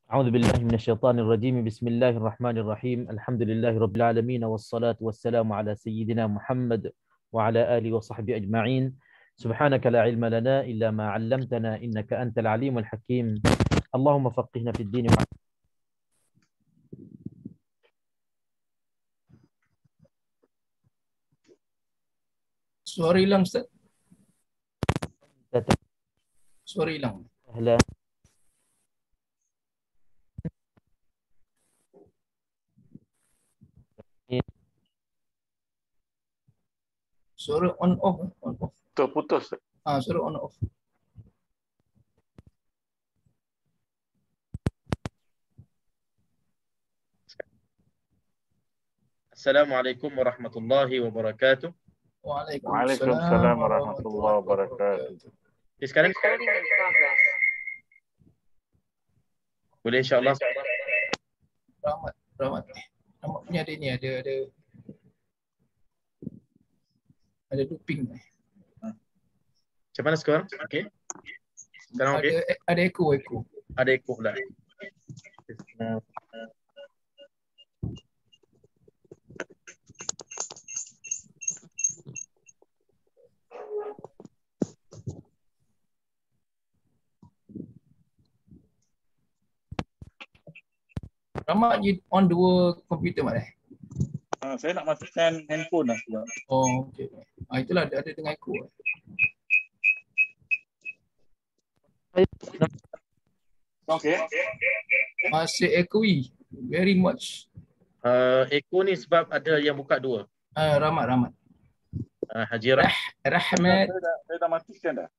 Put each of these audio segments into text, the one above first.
أعوذ بالله من الشيطان الرجيم. بسم الله الرحمن الرحيم. الحمد لله رب العالمين، والصلاة والسلام على سيدنا محمد وعلى آله وصحبه أجمعين. سبحانك لا علم لنا إلا ما علمتنا، إنك أنت العليم الحكيم. اللهم فقهنا في الدين. Suara hilang, Ustaz. Suara hilang. أهلا. Suara on off. On off. Terputus. Suara on off. Assalamualaikum warahmatullahi wabarakatuh. Waalaikumsalam warahmatullahi wabarakatuh. Sekarang boleh insyaAllah. Rahmat punya ada ni, ada looping. Macam mana sekarang? Okey. Sekarang okey. Ada echo. Ada ekor pula. Rahmat you on dua komputer Mat. Saya nak matikan handphone lah sebab. Oh, okey. Itulah ada dengan echo. Okey. Masih echoey. Very much. Ekor ni sebab ada yang buka dua. Rahmat. Haji Rahmat. Saya dah matikan dah.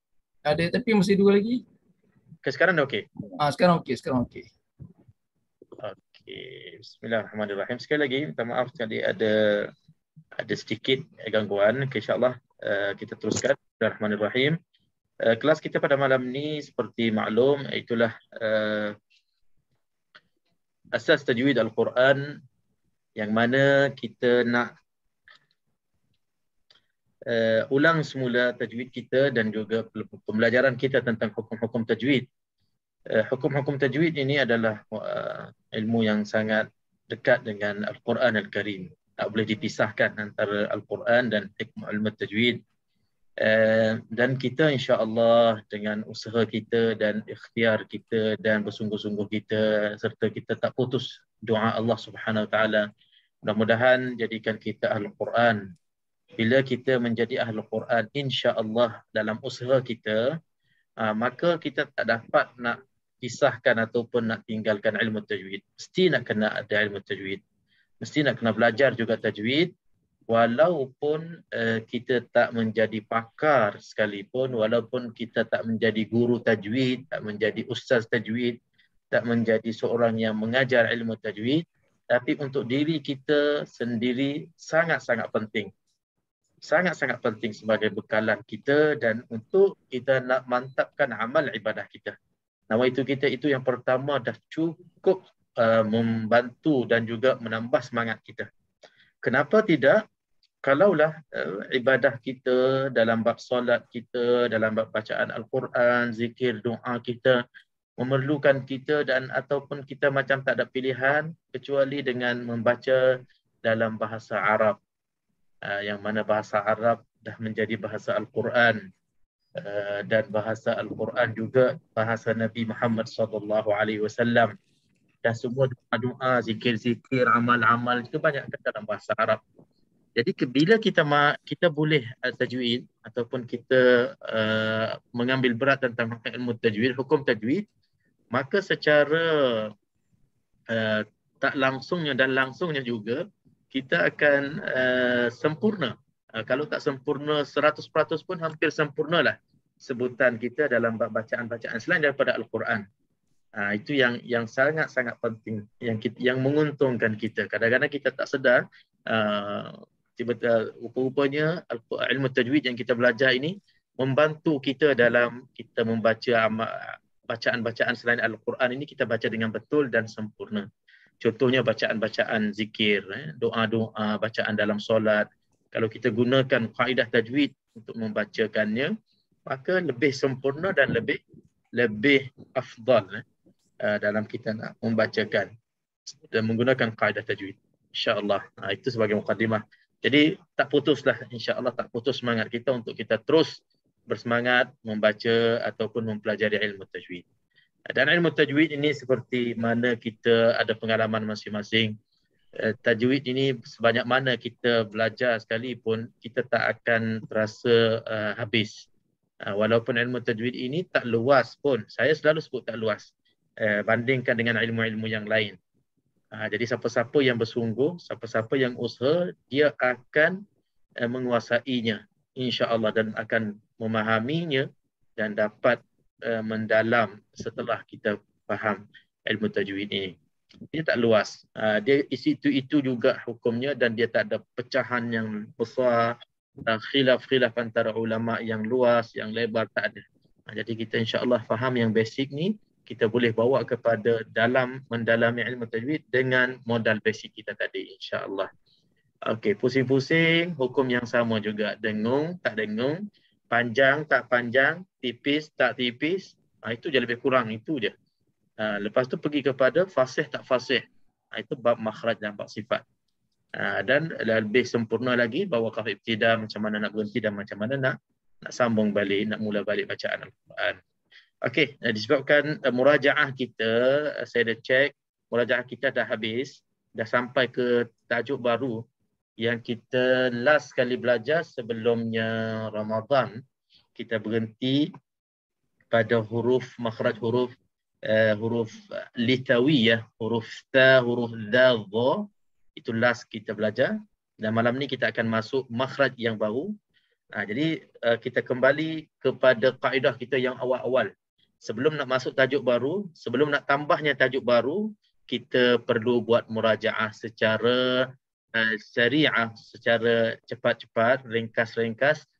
Ada tapi masih dua lagi. Sekarang dah okey. Sekarang okey. Okey, bismillahirrahmanirrahim. Sekali lagi minta maaf tadi ada sedikit gangguan. InsyaAllah kita teruskan. Bismillahirrahmanirrahim. Kelas kita pada malam ni seperti maklum, itulah asas tajwid Al-Quran, yang mana kita nak ulang semula tajwid kita dan juga pembelajaran kita tentang hukum-hukum tajwid. Hukum-hukum tajwid ini adalah ilmu yang sangat dekat dengan Al-Quran Al-Karim. Tak boleh dipisahkan antara Al-Quran dan ilmu tajwid. Dan kita insya-Allah dengan usaha kita dan ikhtiar kita dan bersungguh-sungguh kita, serta kita tak putus doa Allah Subhanahu Wa Taala, mudah-mudahan jadikan kita Ahlul Quran. Bila kita menjadi Ahlul Quran, insya-Allah dalam usaha kita, maka kita tak dapat nak pisahkan ataupun nak tinggalkan ilmu tajwid. Mesti nak kena ada ilmu tajwid. Mesti nak kena belajar juga tajwid. Walaupun kita tak menjadi pakar sekalipun, walaupun kita tak menjadi guru tajwid, tak menjadi ustaz tajwid, tak menjadi seorang yang mengajar ilmu tajwid, tapi untuk diri kita sendiri sangat-sangat penting. Sangat-sangat penting sebagai bekalan kita dan untuk kita nak mantapkan amal ibadah kita. Nawaitu kita itu yang pertama dah cukup membantu dan juga menambah semangat kita. Kenapa tidak? Kalaulah ibadah kita dalam bab solat kita, dalam bab bacaan Al-Quran, zikir, doa kita memerlukan kita dan ataupun kita macam tak ada pilihan kecuali dengan membaca dalam bahasa Arab, yang mana bahasa Arab dah menjadi bahasa Al-Quran, dan bahasa Al-Quran juga bahasa Nabi Muhammad SAW, dan semua doa-doa, zikir-zikir, amal-amal itu banyak dalam bahasa Arab. Jadi bila kita boleh tajwid ataupun kita mengambil berat tentang ilmu tajwid, hukum tajwid, maka secara tak langsungnya dan langsungnya juga kita akan sempurna. Kalau tak sempurna 100% pun hampir sempurnalah sebutan kita dalam bacaan-bacaan selain daripada Al-Quran. Itu yang sangat-sangat penting, yang menguntungkan kita. Kadang-kadang kita tak sedar, rupa-rupanya ilmu tajwid yang kita belajar ini membantu kita dalam kita membaca bacaan-bacaan selain Al-Quran ini, kita baca dengan betul dan sempurna. Contohnya bacaan-bacaan zikir, doa-doa, bacaan dalam solat. Kalau kita gunakan kaedah tajwid untuk membacakannya, maka lebih sempurna dan lebih afdal. dalam kita nak membacakan dan menggunakan kaedah tajwid. InsyaAllah. Itu sebagai mukadimah. Jadi tak putuslah, insyaAllah tak putus semangat kita untuk kita terus bersemangat membaca ataupun mempelajari ilmu tajwid. Dan ilmu tajwid ini seperti mana kita ada pengalaman masing-masing. Tajwid ini sebanyak mana kita belajar sekalipun, kita tak akan terasa habis. Walaupun ilmu tajwid ini tak luas pun, saya selalu sebut tak luas, bandingkan dengan ilmu-ilmu yang lain. Jadi siapa-siapa yang bersungguh, siapa-siapa yang usaha, dia akan menguasainya, insya-Allah, dan akan memahaminya dan dapat mendalam setelah kita faham ilmu tajwid ini. Dia tak luas. Dia itu juga hukumnya, dan dia tak ada pecahan yang besar, khilaf-khilaf antara ulama yang luas, yang lebar, tak ada. Jadi kita insya-Allah faham yang basic ni, kita boleh bawa kepada dalam mendalami ilmu tajwid dengan modal basic kita tadi, insya-Allah. Okey, pusing-pusing, hukum yang sama juga. Dengung, tak dengung, panjang, tak panjang, tipis, tak tipis. Itu je lebih kurang, itu je. Lepas tu pergi kepada fasih, tak fasih. Itu bab makhraj dan bab sifat. Dan lebih sempurna lagi, bawa kaf ibtida, macam mana nak berhenti dan macam mana nak sambung balik, nak mula balik bacaan Al-Quran. Okey, disebabkan murajaah kita, saya dah cek, murajaah kita dah habis, dah sampai ke tajuk baru yang kita last kali belajar sebelumnya Ramadan. Kita berhenti pada huruf, makhraj huruf, huruf litawiyah, huruf ta, huruf dha, dha. Itu last kita belajar. Dan malam ni kita akan masuk makhraj yang baru. Jadi kita kembali kepada kaedah kita yang awal-awal. Sebelum nak masuk tajuk baru, sebelum nak tambahnya tajuk baru, kita perlu buat murajaah secara syariah, secara cepat-cepat, ringkas-ringkas,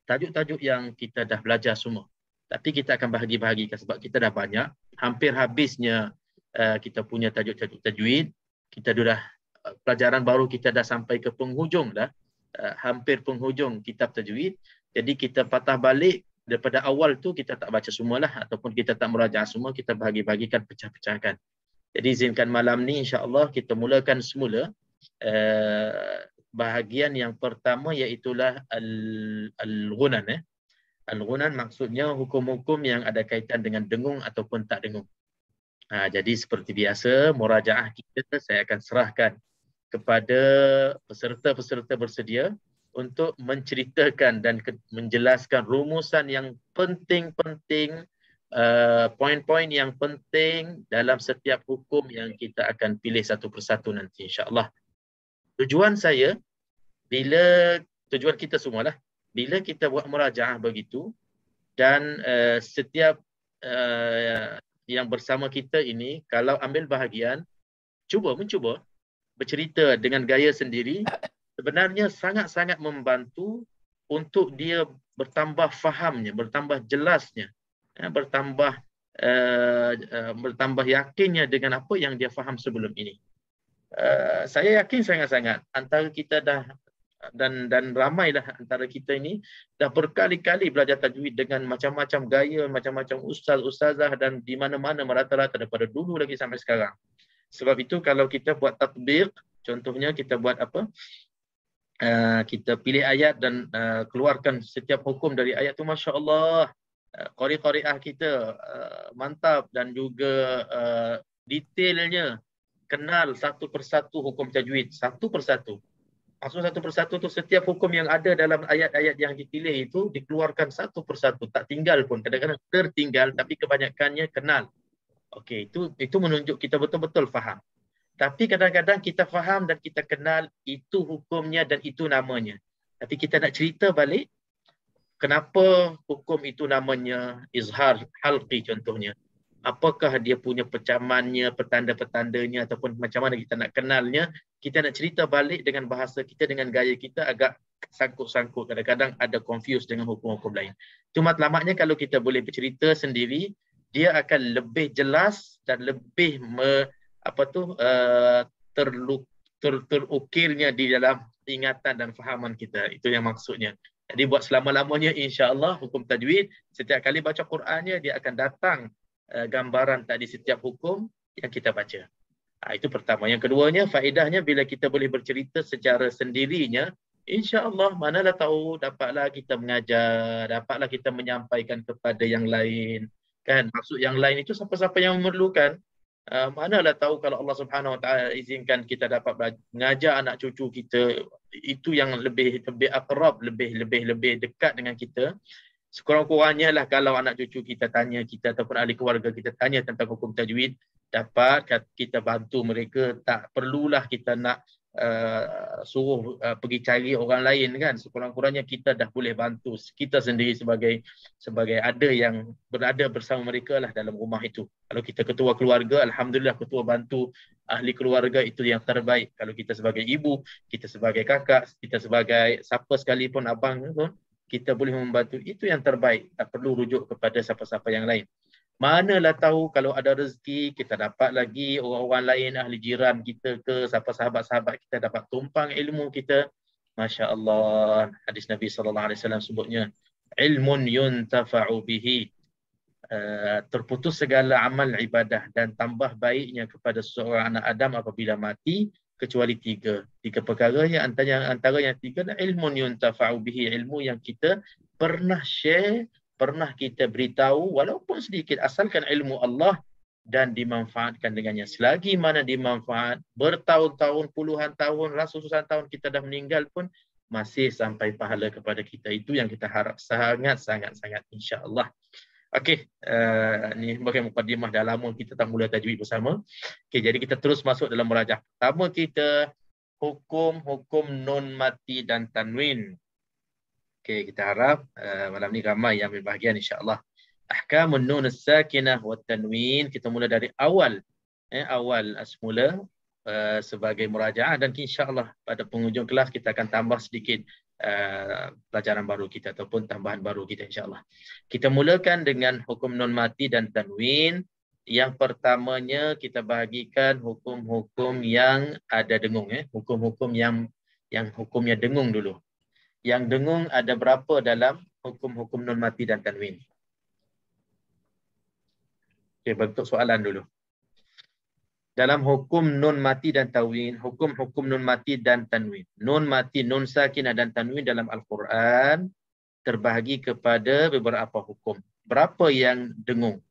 tajuk-tajuk yang kita dah belajar semua. Tapi kita akan bahagi-bahagikan sebab kita dah banyak. Hampir habisnya kita punya tajuk-tajuk tajwid. Kita dah pelajaran baru kita dah sampai ke penghujung dah. Hampir penghujung kitab tajwid. Jadi kita patah balik. Daripada awal tu kita tak baca semualah, ataupun kita tak murajaah semua, kita bahagi-bahagikan, pecah-pecahkan. Jadi izinkan malam ni insya-Allah kita mulakan semula bahagian yang pertama, iaitulah al-ghunan. Al-ghunan maksudnya hukum-hukum yang ada kaitan dengan dengung ataupun tak dengung. Jadi seperti biasa, murajaah kita saya akan serahkan kepada peserta-peserta bersedia untuk menceritakan dan menjelaskan rumusan yang penting-penting, poin-poin yang penting dalam setiap hukum yang kita akan pilih satu persatu nanti, insya-Allah. Tujuan saya, tujuan kita semualah, bila kita buat murajaah begitu, dan setiap yang bersama kita ini, kalau ambil bahagian, mencuba bercerita dengan gaya sendiri, sebenarnya sangat-sangat membantu untuk dia bertambah fahamnya, bertambah jelasnya, bertambah yakinnya dengan apa yang dia faham sebelum ini. Saya yakin sangat-sangat antara kita dah dan ramailah antara kita ini dah berkali-kali belajar tajwid dengan macam-macam gaya, macam-macam ustaz-ustazah, dan di mana-mana merata-rata daripada dulu lagi sampai sekarang. Sebab itu kalau kita buat tatbiq, contohnya kita buat apa? Kita pilih ayat dan keluarkan setiap hukum dari ayat tu, Masya Allah, qari-qari'ah kita mantap, dan juga detailnya, kenal satu persatu hukum tajwid, satu persatu. Maksud satu persatu tu, setiap hukum yang ada dalam ayat-ayat yang dipilih itu dikeluarkan satu persatu, tak tinggal pun. Kadang-kadang tertinggal, tapi kebanyakannya kenal. Okey, itu menunjuk kita betul-betul faham. Tapi kadang-kadang kita faham dan kita kenal itu hukumnya dan itu namanya. Tapi kita nak cerita balik, kenapa hukum itu namanya izhar halqi contohnya. Apakah dia punya pecamannya, petanda-petandanya, ataupun macam mana kita nak kenalnya. Kita nak cerita balik dengan bahasa kita, dengan gaya kita, agak sangkut-sangkut. Kadang-kadang ada confuse dengan hukum-hukum lain. Cuma selamatnya kalau kita boleh bercerita sendiri, dia akan lebih jelas dan lebih terukirnya di dalam ingatan dan fahaman kita. Itu yang maksudnya. Jadi buat selama-lamanya insya-Allah hukum tajwid, setiap kali baca Qurannya dia akan datang gambaran tadi setiap hukum yang kita baca. Itu pertama. Yang keduanya, faedahnya bila kita boleh bercerita secara sendirinya, insya-Allah manalah tahu dapatlah kita mengajar, dapatlah kita menyampaikan kepada yang lain. Kan? Maksud yang lain itu siapa-siapa yang memerlukan. Manalah tahu kalau Allah Subhanahu Wa Taala izinkan kita dapat mengajar anak cucu kita, itu yang lebih akrab, lebih dekat dengan kita. Sekurang-kurangnya lah kalau anak cucu kita tanya kita ataupun ahli keluarga kita tanya tentang hukum tajwid, dapat kita bantu mereka. Tak perlulah kita nak suruh pergi cari orang lain kan. Sekurang-kurangnya kita dah boleh bantu kita sendiri sebagai ada yang berada bersama mereka lah dalam rumah itu. Kalau kita ketua keluarga, alhamdulillah ketua bantu ahli keluarga itu yang terbaik. Kalau kita sebagai ibu, kita sebagai kakak, kita sebagai siapa sekalipun abang pun, kita boleh membantu, itu yang terbaik. Tak perlu rujuk kepada siapa-siapa yang lain. Manalah tahu kalau ada rezeki kita dapat lagi orang-orang lain, ahli jiran kita ke, siapa sahabat-sahabat kita dapat tumpang ilmu kita. Masya Allah, hadis Nabi SAW sebutnya, ilmun yuntafa'u bihi, terputus segala amal ibadah dan tambah baiknya kepada seorang anak Adam apabila mati, kecuali tiga perkara yang antara yang tiga adalah ilmun yuntafa'u bihi, ilmu yang kita pernah share, pernah kita beritahu walaupun sedikit, asalkan ilmu Allah dan dimanfaatkan dengannya. Selagi mana dimanfaat bertahun-tahun, puluhan tahun, ratusan tahun kita dah meninggal pun masih sampai pahala kepada kita. Itu yang kita harap sangat-sangat insya-Allah. Okey, ni sebagai mukadimah, dah lama kita tak mula tajwid bersama. Okey, jadi kita terus masuk dalam murajah. Pertama kita hukum nun mati dan tanwin. Okey, kita harap malam ni ramai yang ambil bahagian insya-Allah. Ahkamun nun as-sakinah wa tanwin. Kita mula dari awal. Awal semula sebagai murajaah, dan insya-Allah pada penghujung kelas kita akan tambah sedikit pelajaran baru kita ataupun tambahan baru kita insya-Allah. Kita mulakan dengan hukum nun mati dan tanwin. Yang pertamanya kita bahagikan hukum-hukum yang ada dengung, hukum-hukum yang hukumnya dengung dulu. Yang dengung ada berapa dalam hukum-hukum nun mati dan tanwin? Okey, bentuk soalan dulu. Dalam hukum nun mati dan tanwin, hukum-hukum nun mati dan tanwin. Nun mati, nun sakinah dan tanwin dalam Al-Quran terbahagi kepada beberapa hukum. Berapa yang dengung?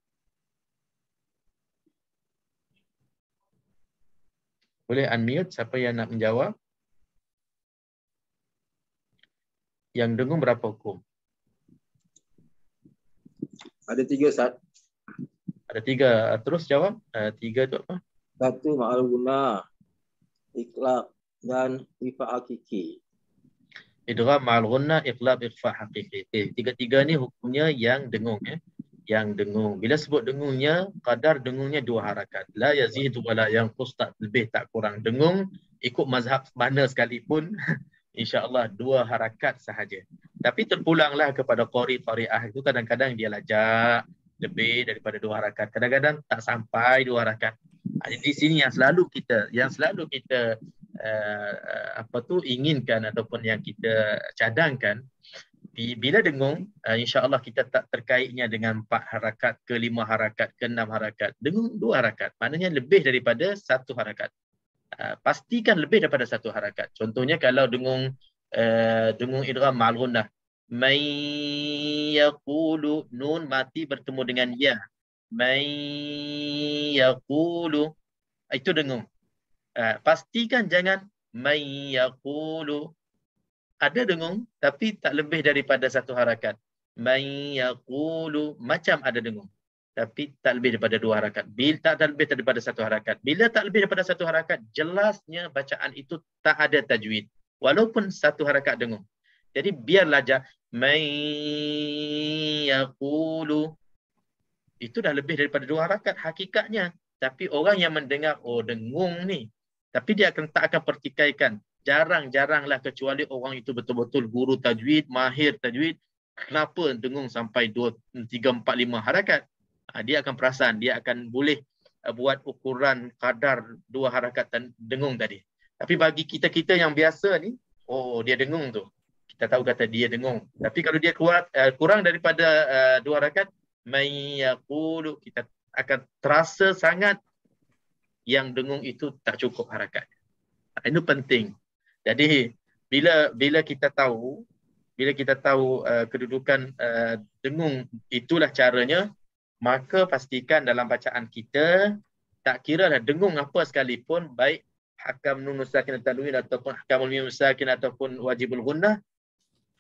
Boleh unmute siapa yang nak menjawab? Yang dengung berapa hukum? Ada 3, Ustaz. Ada 3. Terus jawab. 3 tu apa? 1 ma'al guna, iqlab dan ifa hakiki. Idgham ma'al ghunna, iqlab, ikhfa haqiqi. Tiga-tiga ni hukumnya yang dengung. Yang dengung. Bila sebut dengungnya, kadar dengungnya 2 harakat. La yazidu wa la yanqus, tak lebih tak kurang. Dengung ikut mazhab mana sekalipun insya-Allah 2 harakat sahaja. Tapi terpulanglah kepada qari-qari'ah itu, kadang-kadang dia lajak lebih daripada 2 harakat. Kadang-kadang tak sampai 2 harakat. Di sini yang selalu kita inginkan ataupun yang kita cadangkan, bila dengung, insya-Allah kita tak terkaitnya dengan 4 harakat ke 5 harakat ke 6 harakat. Dengung 2 harakat, maknanya lebih daripada 1 harakat. Pastikan lebih daripada 1 harakat. Contohnya kalau dengung idgham ma'al ghunnah, may yaqulu, nun mati bertemu dengan ya. May yaqulu, itu dengung. Pastikan jangan may yaqulu. Ada dengung tapi tak lebih daripada 1 harakat. May yaqulu, macam ada dengung tapi tak lebih daripada 2 harakat. Bila tak lebih daripada 1 harakat. Bila tak lebih daripada 1 harakat, jelasnya bacaan itu tak ada tajwid. Walaupun 1 harakat dengung. Jadi biarlah aja may yaqulu. Itu dah lebih daripada 2 harakat hakikatnya. Tapi orang yang mendengar, oh dengung ni. Tapi dia tak akan pertikaikan. Jarang-jaranglah kecuali orang itu betul-betul guru tajwid, mahir tajwid. Kenapa dengung sampai 2, 3, 4, 5 harakat? Dia akan perasan, dia akan boleh buat ukuran kadar 2 harakat dengung tadi. Tapi bagi kita-kita yang biasa ni, oh dia dengung tu. Kita tahu kata dia dengung. Tapi kalau dia kurang daripada 2 harakat, may yaqulu, kita akan terasa sangat yang dengung itu tak cukup harakat. Itu penting. Jadi bila kita tahu kedudukan dengung itulah caranya, maka pastikan dalam bacaan kita tak kira lah dengung apa sekalipun, baik hakam nun sakin tanwin ataupun hakamul mim sakin ataupun wajibul gunnah,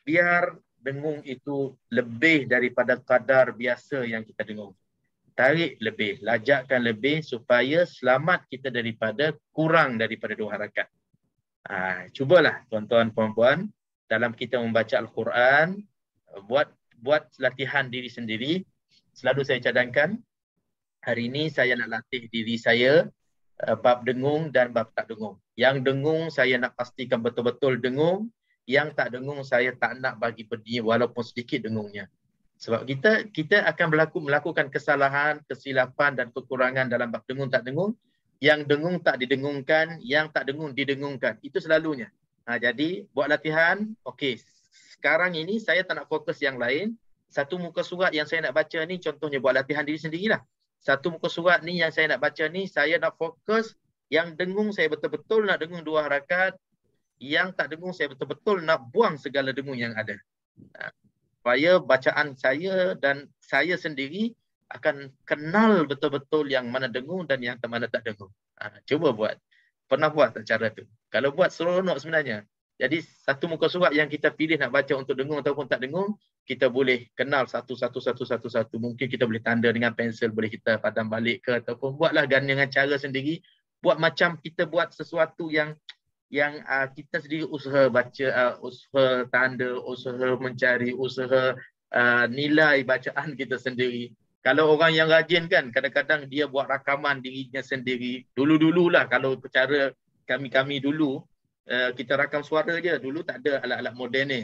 biar dengung itu lebih daripada kadar biasa yang kita dengung. Tarik lebih, lajakkan lebih supaya selamat kita daripada kurang daripada 2 harakat. Cubalah tuan-tuan puan-puan dalam kita membaca Al-Quran, buat latihan diri sendiri. Selalu saya cadangkan, hari ini saya nak latih diri saya bab dengung dan bab tak dengung. Yang dengung saya nak pastikan betul-betul dengung, yang tak dengung saya tak nak bagi berdiri walaupun sedikit dengungnya. Sebab kita akan melakukan kesalahan, kesilapan dan kekurangan dalam bab dengung tak dengung. Yang dengung tak didengungkan, yang tak dengung didengungkan. Itu selalunya. Jadi buat latihan, okey, sekarang ini saya tak nak fokus yang lain. Satu muka surat yang saya nak baca ni, contohnya buat latihan diri sendirilah. Satu muka surat ni yang saya nak baca ni, saya nak fokus yang dengung saya betul-betul nak dengung 2 harakat. Yang tak dengung saya betul-betul nak buang segala dengung yang ada. Supaya bacaan saya dan saya sendiri akan kenal betul-betul yang mana dengung dan yang mana tak dengung. Cuba buat. Pernah buat tak cara tu? Kalau buat seronok sebenarnya. Jadi satu muka surat yang kita pilih nak baca untuk dengung ataupun tak dengung, kita boleh kenal satu. Mungkin kita boleh tanda dengan pensel, boleh kita padam balik ke, ataupun buatlah dengan cara sendiri. Buat macam kita buat sesuatu yang kita sendiri usaha baca, usaha tanda, usaha mencari, usaha nilai bacaan kita sendiri. Kalau orang yang rajin kan, kadang-kadang dia buat rakaman dirinya sendiri. Dulu-dululah kalau cara kami dulu, kita rakam suara je. Dulu tak ada alat-alat moden ni.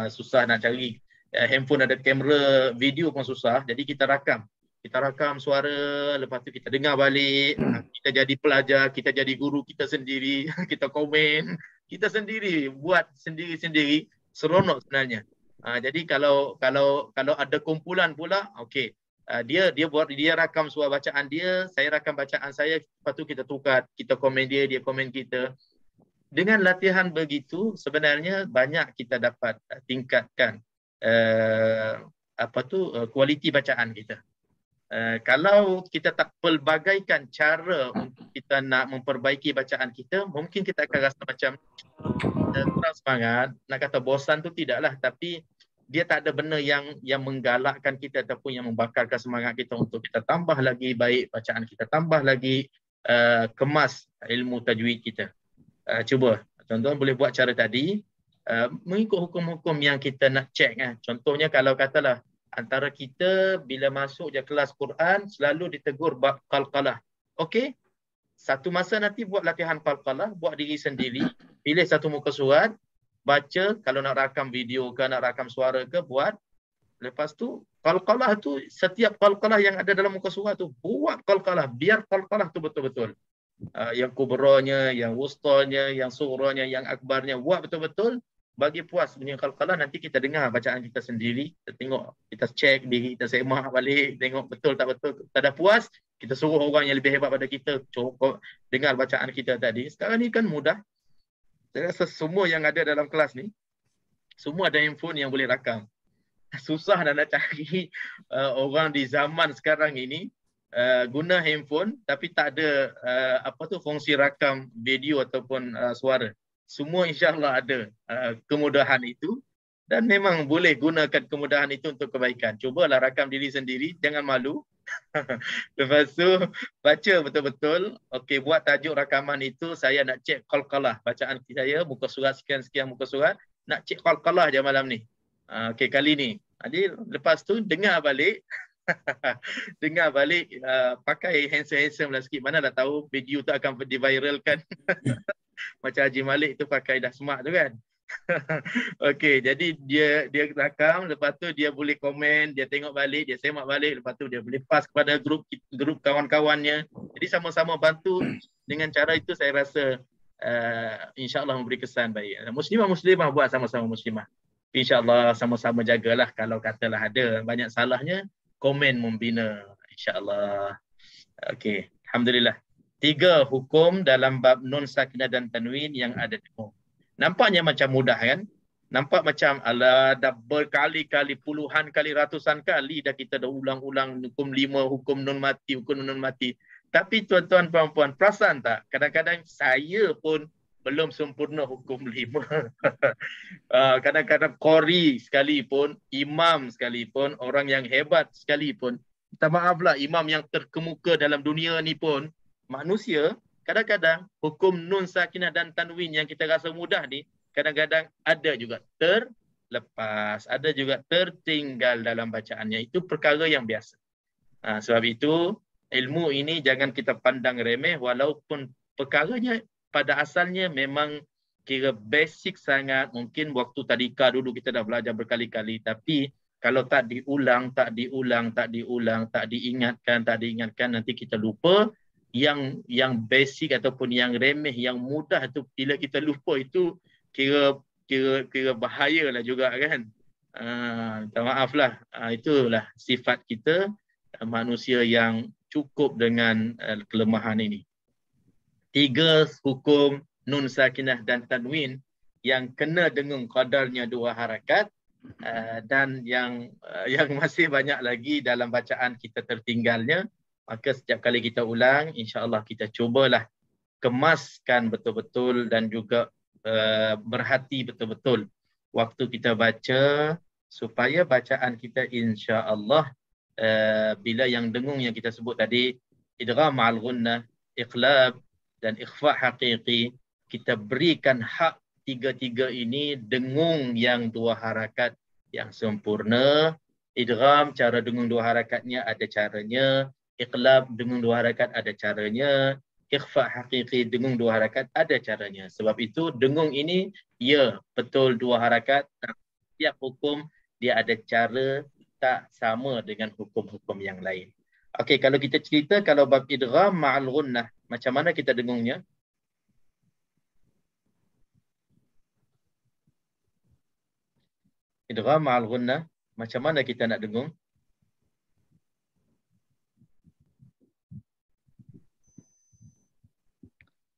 Susah nak cari. Handphone ada kamera video pun susah. Jadi kita rakam. Kita rakam suara, lepas tu kita dengar balik. Kita jadi pelajar, kita jadi guru kita sendiri. Kita komen. Kita sendiri, buat sendiri-sendiri. Seronok sebenarnya. Jadi kalau ada kumpulan pula, okey. Dia rakam suara bacaan dia, saya rakam bacaan saya, lepas tu kita tukar, kita komen dia komen kita. Dengan latihan begitu sebenarnya banyak kita dapat tingkatkan kualiti bacaan kita. Kalau kita tak pelbagaikan cara untuk kita nak memperbaiki bacaan kita, mungkin kita akan rasa macam kurang semangat. Nak kata bosan tu tidaklah, tapi dia tak ada benda yang menggalakkan kita ataupun yang membakarkan semangat kita untuk kita tambah lagi baik bacaan kita, tambah lagi kemas ilmu tajwid kita. Cuba, tuan-tuan boleh buat cara tadi, mengikut hukum-hukum yang kita nak cek. Contohnya kalau katalah antara kita bila masuk je kelas Quran selalu ditegur bab qalqalah. Okey, satu masa nanti buat latihan qalqalah, buat diri sendiri, pilih satu muka surat, baca. Kalau nak rakam video ke, nak rakam suara ke, buat. Lepas tu qalqalah tu, setiap qalqalah yang ada dalam muka surat tu, buat qalqalah, biar qalqalah tu betul-betul. Yang kubranya, yang wustanya, yang suranya, yang akbarnya, buat betul-betul. Bagi puas punya qalqalah, nanti kita dengar bacaan kita sendiri, kita tengok, kita cek diri, kita semak balik, tengok betul tak betul. Tak ada puas, kita suruh orang yang lebih hebat pada kita cukup dengar bacaan kita tadi. Sekarang ni kan mudah. Saya rasa semua yang ada dalam kelas ni, semua ada handphone yang boleh rakam. Susah nak cari orang di zaman sekarang ini guna handphone tapi tak ada fungsi rakam video ataupun suara. Semua insya-Allah ada kemudahan itu dan memang boleh gunakan kemudahan itu untuk kebaikan. Cubalah rakam diri sendiri, jangan malu. Lepas tu baca betul-betul. Okey, buat tajuk rakaman itu, saya nak cek qalqalah bacaan saya, muka surat sekian-sekian muka surat, nak cek qalqalah je malam ni. Okey, kali ni. Jadi lepas tu dengar balik. Dengar balik, pakai handsome lah sikit, mana dah tahu video tu akan diviralkan. Macam Haji Malik tu pakai dah smart tu kan. Okey, jadi dia rakam, lepas tu dia boleh komen, dia tengok balik, dia semak balik, lepas tu dia boleh pass kepada grup kawan-kawannya. Jadi sama-sama bantu. Dengan cara itu saya rasa insya-Allah memberi kesan baik. Muslimah buat sama-sama muslimah. Insya-Allah sama-sama jagalah. Kalau katalah ada banyak salahnya, komen membina insya-Allah. Okey, alhamdulillah. 3 hukum dalam bab nun sakinah dan tanwin yang ada dengung. Nampaknya macam mudah kan? Nampak macam ala dah berkali-kali, puluhan kali, ratusan kali dah kita dah ulang-ulang hukum 5, hukum nun mati, hukum nun mati. Tapi tuan-tuan puan-puan, perasan tak? Kadang-kadang saya pun belum sempurna hukum 5. Kadang-kadang qori sekalipun, imam sekalipun, orang yang hebat sekalipun, minta maaflah, imam yang terkemuka dalam dunia ni pun, manusia, kadang-kadang hukum nun sakinah dan tanwin yang kita rasa mudah ni, kadang-kadang ada juga terlepas, ada juga tertinggal dalam bacaannya. Itu perkara yang biasa. Sebab itu, ilmu ini jangan kita pandang remeh walaupun perkaranya pada asalnya memang kira basic sangat. Mungkin waktu tadika dulu kita dah belajar berkali-kali, tapi kalau tak diulang, tak diingatkan, nanti kita lupa. Yang basic ataupun yang remeh, yang mudah tu bila kita lupa itu kira bahayalah juga kan. Minta maaflah. Itulah sifat kita manusia yang cukup dengan kelemahan ini. 3 hukum nun sakinah dan tanwin yang kena dengung qadarnya 2 harakat, dan yang masih banyak lagi dalam bacaan kita tertinggalnya. Maka setiap kali kita ulang, insya-Allah kita cubalah kemaskan betul-betul dan juga berhati betul-betul waktu kita baca, supaya bacaan kita insya-Allah bila yang dengung yang kita sebut tadi, idgham ma'al ghunnah, iqlab dan ikhfa haqiqi, kita berikan hak 3 ini dengung yang 2 harakat yang sempurna. Idgham, cara dengung 2 harakatnya ada caranya. Iqlab, dengung 2 harakat ada caranya. Ikhfa haqiqi, dengung 2 harakat ada caranya. Sebab itu dengung ini, ya betul 2 harakat. Setiap hukum dia ada cara, tak sama dengan hukum-hukum yang lain. Okey, kalau kita cerita, kalau bab idgham ma'al ghunnah, macam mana kita dengungnya? Idgham ma'al ghunnah, macam mana kita nak dengung?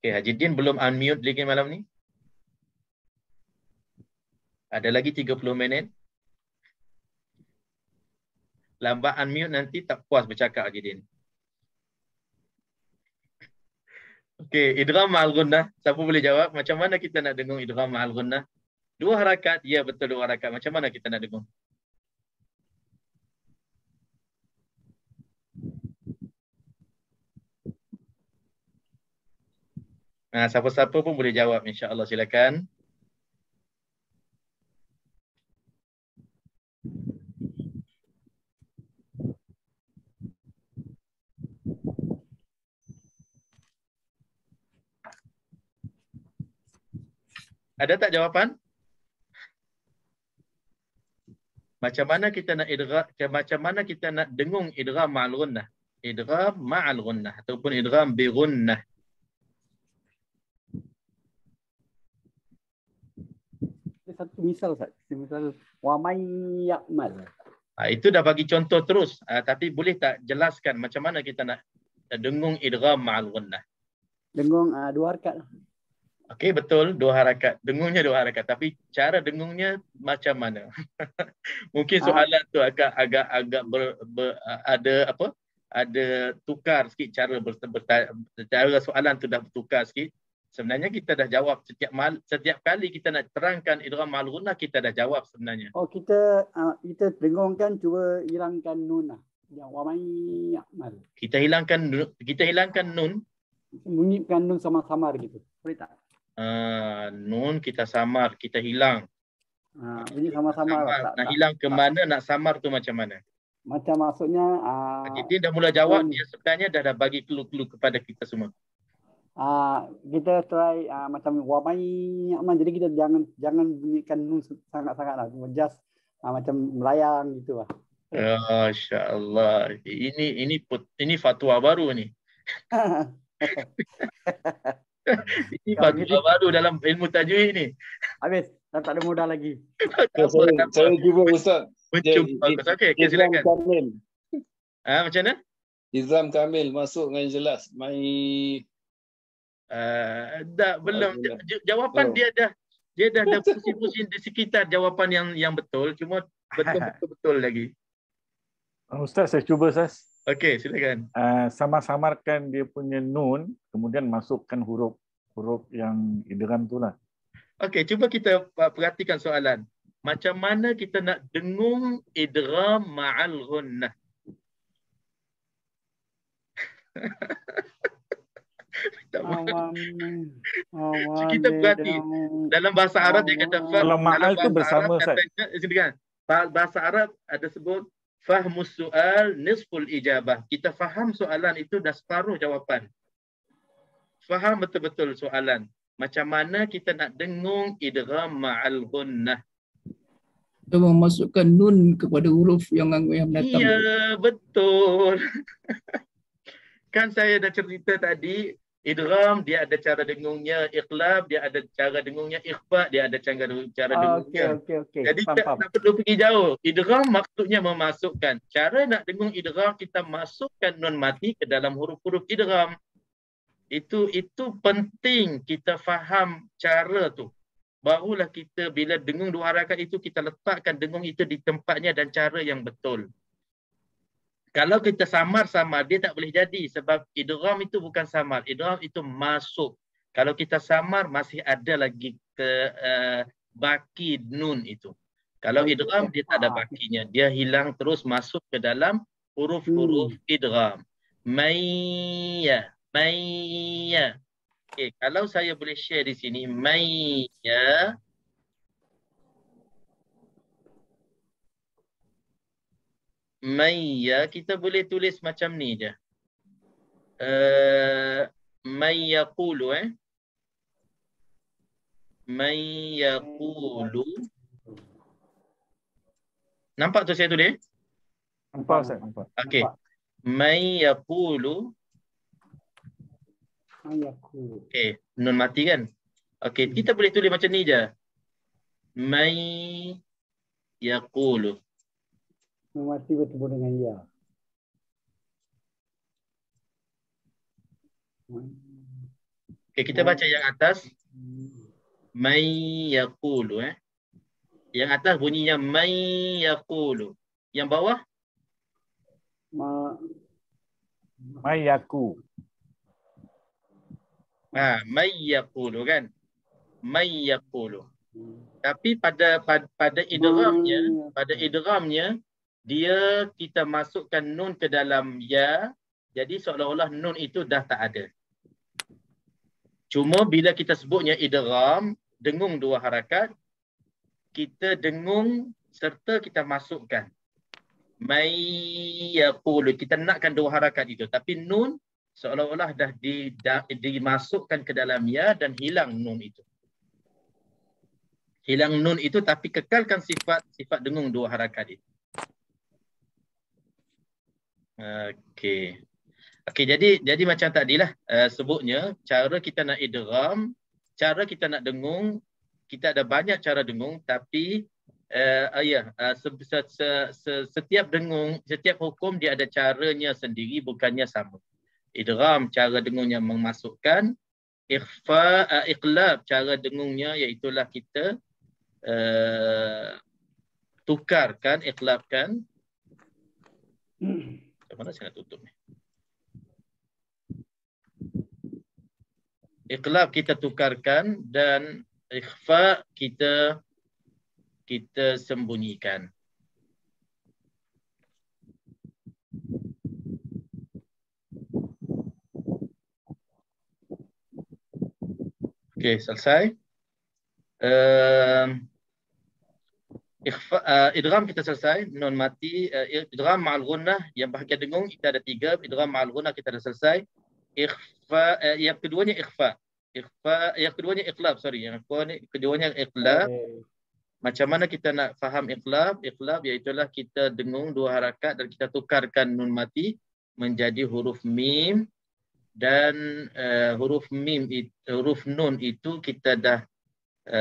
Okey, Haji Din belum unmute lagi malam ni? Ada lagi 30 minit. Lambat unmute nanti tak puas bercakap Haji Din. Okey, idgham ma'al ghunnah. Siapa boleh jawab macam mana kita nak dengung idgham ma'al ghunnah? 2 harakat, ya betul 2 harakat. Macam mana kita nak dengung? Siapa-siapa pun boleh jawab, insya-Allah, silakan. Ada tak jawapan? Macam mana kita nak idgham, macam mana kita nak dengung idgham ma'al ghunnah? Idgham ma'al ghunnah ataupun idgham bi ghunnah. Satu misal Ustaz. Misal wa may ya'mal. Itu dah bagi contoh terus. Tapi boleh tak jelaskan macam mana kita nak dengung idgham ma'al ghunnah? Dengung 2 harakat. Okey, betul 2 harakat. Dengungnya 2 harakat, tapi cara dengungnya macam mana? Mungkin soalan tu agak ada tukar sikit cara cara soalan tu dah bertukar sikit. Sebenarnya kita dah jawab setiap kali kita nak terangkan idgham ma'al ghunnah, kita dah jawab sebenarnya. Oh, kita dengungkan, cuba hilangkan nun lah. Yang wa may ya'mal. Kita hilangkan nun. Bunyikan nun samar-samar gitu. Boleh tak? Nun kita samar, kita hilang. Bunyi sama-samar. Nak hilang ke mana, nak samar tu macam mana? Macam maksudnya Dia dah mula jawab, dia sebenarnya dah bagi clue-clue kepada kita semua. Kita try macam wa may ya'mal, jadi kita jangan bunyikan nun sangat-sangat lah. Just macam melayang gitu lah. Masya-Allah. Ini fatwa baru ni. Ini fatwa baru dalam ilmu tajwid ni. Habis, dah tak ada modal lagi. Saya cuba Ustaz. Okey, silakan. Macam mana? Izam Kamil masuk dengan jelas. Belum. Jawapan Oh. dia dah ada pusing-pusing di sekitar jawapan yang betul. Cuma betul lagi. Ustaz, saya cuba, Ustaz. Okey, silakan. Samar-samarkan dia punya nun, kemudian masukkan huruf yang idgham tu lah. Okey, cuba kita perhatikan soalan. Macam mana kita nak dengung idgham ma'al ghunnah? Kita berhati dalam bahasa Arab dia kata Kalau ma'al tu bersama, Ustaz. Bahasa Arab ada sebut fahmus soal nisful ijabah. Kita faham soalan itu dah separuh jawapan. Faham betul-betul soalan. Macam mana kita nak dengung idgham ma'al ghunnah? Kita memasukkan nun kepada huruf yang datang. Ya, betul. Kan saya dah cerita tadi, idgham dia ada cara dengungnya, iqlab dia ada cara dengungnya, ikhfa dia ada cara dengungnya. Okey. Jadi tak perlu pergi jauh. Idgham maksudnya memasukkan. Cara nak dengung idgham, kita masukkan nun mati ke dalam huruf-huruf idgham. Itu penting kita faham cara tu. Barulah kita bila dengung dua harakat itu, kita letakkan dengung itu di tempatnya dan cara yang betul. Kalau kita samar-samar, dia tak boleh jadi sebab idgham itu bukan samar. Idgham itu masuk. Kalau kita samar, masih ada lagi baki nun itu. Kalau idgham, dia tak ada bakinya. Dia hilang terus masuk ke dalam huruf-huruf idgham. Mayya. Okay, kalau saya boleh share di sini, Mayya. Mayya, kita boleh tulis macam ni je. Mayyaqulu Mayyaqulu. Nampak tu saya tulis? Nampak, Ustaz? Nampak. Okey. Mayyaqulu. Okey, nun mati kan? Okey, kita boleh tulis macam ni je. Mayyaqulu. Nun mati bertemu dengan ya. Okey, kita baca yang atas. Mayyaqulu Yang atas bunyinya mayyaqulu. Yang bawah? Mayyaku. Mayyaqulu kan? Mayyaqulu. Tapi pada idghamnya dia kita masukkan nun ke dalam ya. Jadi seolah-olah nun itu dah tak ada. Cuma bila kita sebutnya idgham, dengung dua harakat, kita dengung serta kita masukkan. Mayyaqulu, kita nakkan dua harakat itu. Tapi nun seolah-olah dah dimasukkan ke dalam ya dan hilang nun itu. Hilang nun itu tapi kekalkan sifat dengung dua harakat itu. Okey. Okey, jadi macam tadilah sebutnya, cara kita nak idgham, cara kita nak dengung, kita ada banyak cara dengung tapi setiap dengung, setiap hukum dia ada caranya sendiri, bukannya sama. Idgham cara dengungnya memasukkan, iqlab cara dengungnya iaitulah kita tukarkan, iqlabkan. Mana saya nak tutup ni? Iqlab kita tukarkan dan ikhfa kita sembunyikan. Okey, selesai. Idgham kita selesai, nun mati, idgham ma'al ghunnah yang bahagian dengung kita ada 3, idgham ma'al ghunnah kita dah selesai. Ikhfa, yang keduanya ikhfa. Yang keduanya iqlab, yang keduanya iqlab. Macam mana kita nak faham iqlab? Iqlab iaitulah kita dengung dua harakat dan kita tukarkan nun mati menjadi huruf mim, dan huruf nun itu kita dah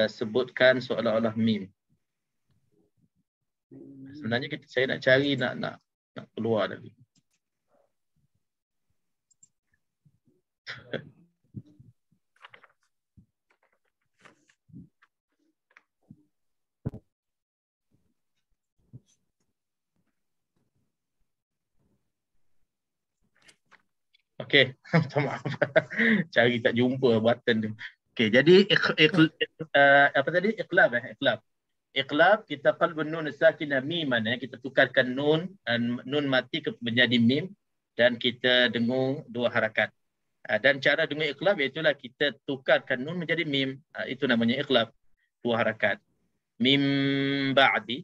sebutkan seolah-olah mim. Sebenarnya saya nak cari nak keluar dari. Okey, minta maaf. Cari tak jumpa button tu. Okey, jadi apa tadi? Iqlab. Iqlab kita qalbun nun sakinah miman, kita tukarkan nun mati menjadi mim dan kita dengung 2 harakat. Dan cara dengung iqlab iaitulah kita tukarkan nun menjadi mim. Itu namanya iqlab, 2 harakat. Mim ba'di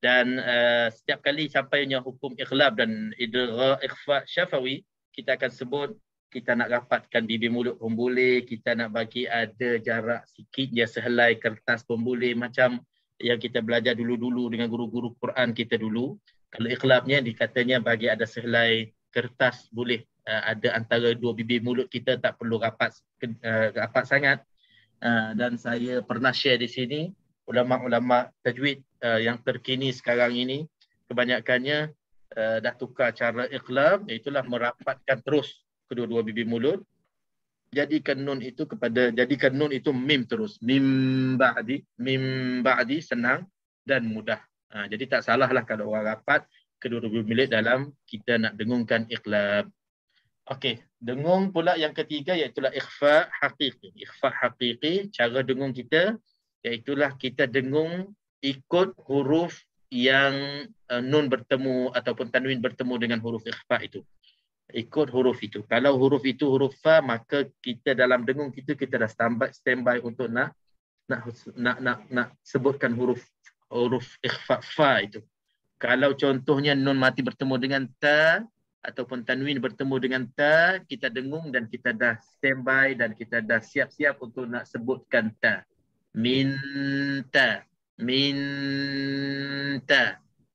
dan setiap kali sampainya hukum iqlab dan ikhfa syafawi, kita akan sebut kita nak rapatkan bibir mulut pun boleh, kita nak bagi ada jarak sikit je sehelai kertas pun boleh, macam yang kita belajar dulu-dulu dengan guru-guru Quran kita dulu. Kalau iqlabnya dikatanya bagi ada sehelai kertas boleh, ada antara 2 bibir mulut kita, tak perlu rapat sangat. Dan saya pernah share di sini, ulama-ulama tajwid yang terkini sekarang ini kebanyakannya dah tukar cara iqlab, itulah merapatkan terus kedua-dua bibir mulut, jadikan nun itu mim terus, mim ba'di senang dan mudah. Jadi tak salah lah kalau orang rapat kedua-dua bibir mulut dalam kita nak dengungkan iqlab. Okey, dengung pula yang ketiga iaitulah ikhfa haqiqi. Ikhfa haqiqi, cara dengung kita iaitulah kita dengung ikut huruf yang nun bertemu ataupun tanwin bertemu dengan huruf ikhfa itu. Ikut huruf itu. Kalau huruf itu huruf fa, maka kita dalam dengung kita dah standby untuk nak sebutkan huruf ikhfa fa itu. Kalau contohnya nun mati bertemu dengan ta ataupun tanwin bertemu dengan ta, kita dengung dan kita dah standby dan kita dah siap-siap untuk nak sebutkan ta. Minta.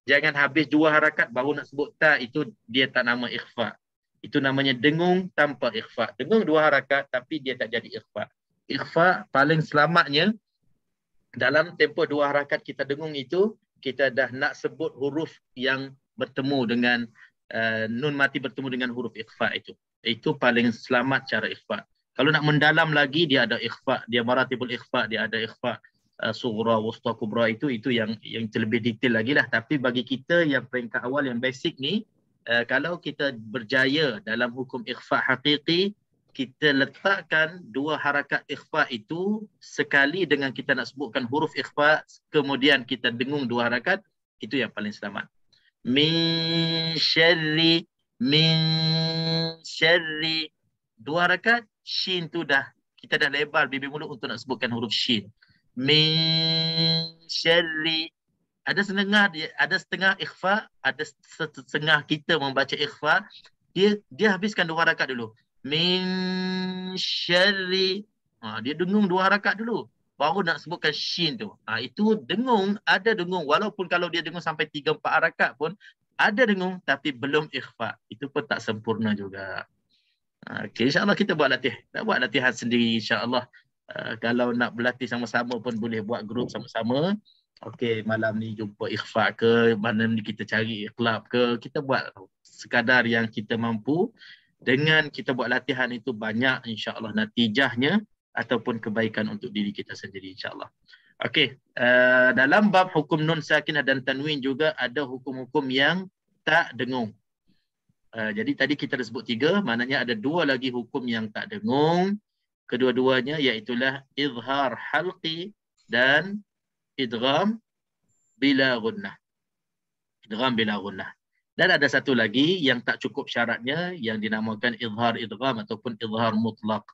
Jangan habis 2 harakat baru nak sebut ta, itu dia tak nama ikhfa. Itu namanya dengung tanpa ikhfa. Dengung 2 harakat tapi dia tak jadi ikhfa. Ikhfa paling selamatnya dalam tempoh 2 harakat kita dengung itu, kita dah nak sebut huruf yang bertemu dengan nun mati bertemu dengan huruf ikhfa itu. Itu paling selamat cara ikhfa. Kalau nak mendalam lagi, dia ada ikhfa, dia maratibul ikhfa, dia ada ikhfa sughra, wusta, kubra, itu yang lebih detail lagi lah. Tapi bagi kita yang peringkat awal yang basic ni, kalau kita berjaya dalam hukum ikhfa haqiqi, kita letakkan 2 harakat ikhfa itu sekali dengan kita nak sebutkan huruf ikhfa, kemudian kita dengung 2 harakat, itu yang paling selamat. Min syarri 2 harakat, shin tu kita dah lebar bibir mulut untuk nak sebutkan huruf shin. Min syarri, ada setengah ikhfa, ada setengah kita membaca ikhfa, dia habiskan 2 harakat dulu. Min syarri, dia dengung 2 harakat dulu baru nak sebutkan shin tu. Itu dengung, ada dengung, walaupun kalau dia dengung sampai 3-4 harakat pun ada dengung, tapi belum ikhfa. Itu pun tak sempurna juga. Okey, insya-Allah kita buat latihan sendiri insya-Allah. Kalau nak berlatih sama-sama pun boleh buat grup sama-sama. Okey, malam ni jumpa ikhfa ke, malam ni kita cari iqlab ke, kita buat sekadar yang kita mampu. Dengan kita buat latihan itu banyak insya-Allah natijahnya ataupun kebaikan untuk diri kita sendiri insya-Allah. Okey, dalam bab hukum nun sakinah dan tanwin juga ada hukum-hukum yang tak dengung. Jadi tadi kita dah sebut 3, maknanya ada 2 lagi hukum yang tak dengung. Kedua-duanya iaitulah izhar halqi dan idgham bila gunnah. Idgham bila gunnah. Dan ada satu lagi yang tak cukup syaratnya yang dinamakan izhar idgham ataupun izhar mutlaq.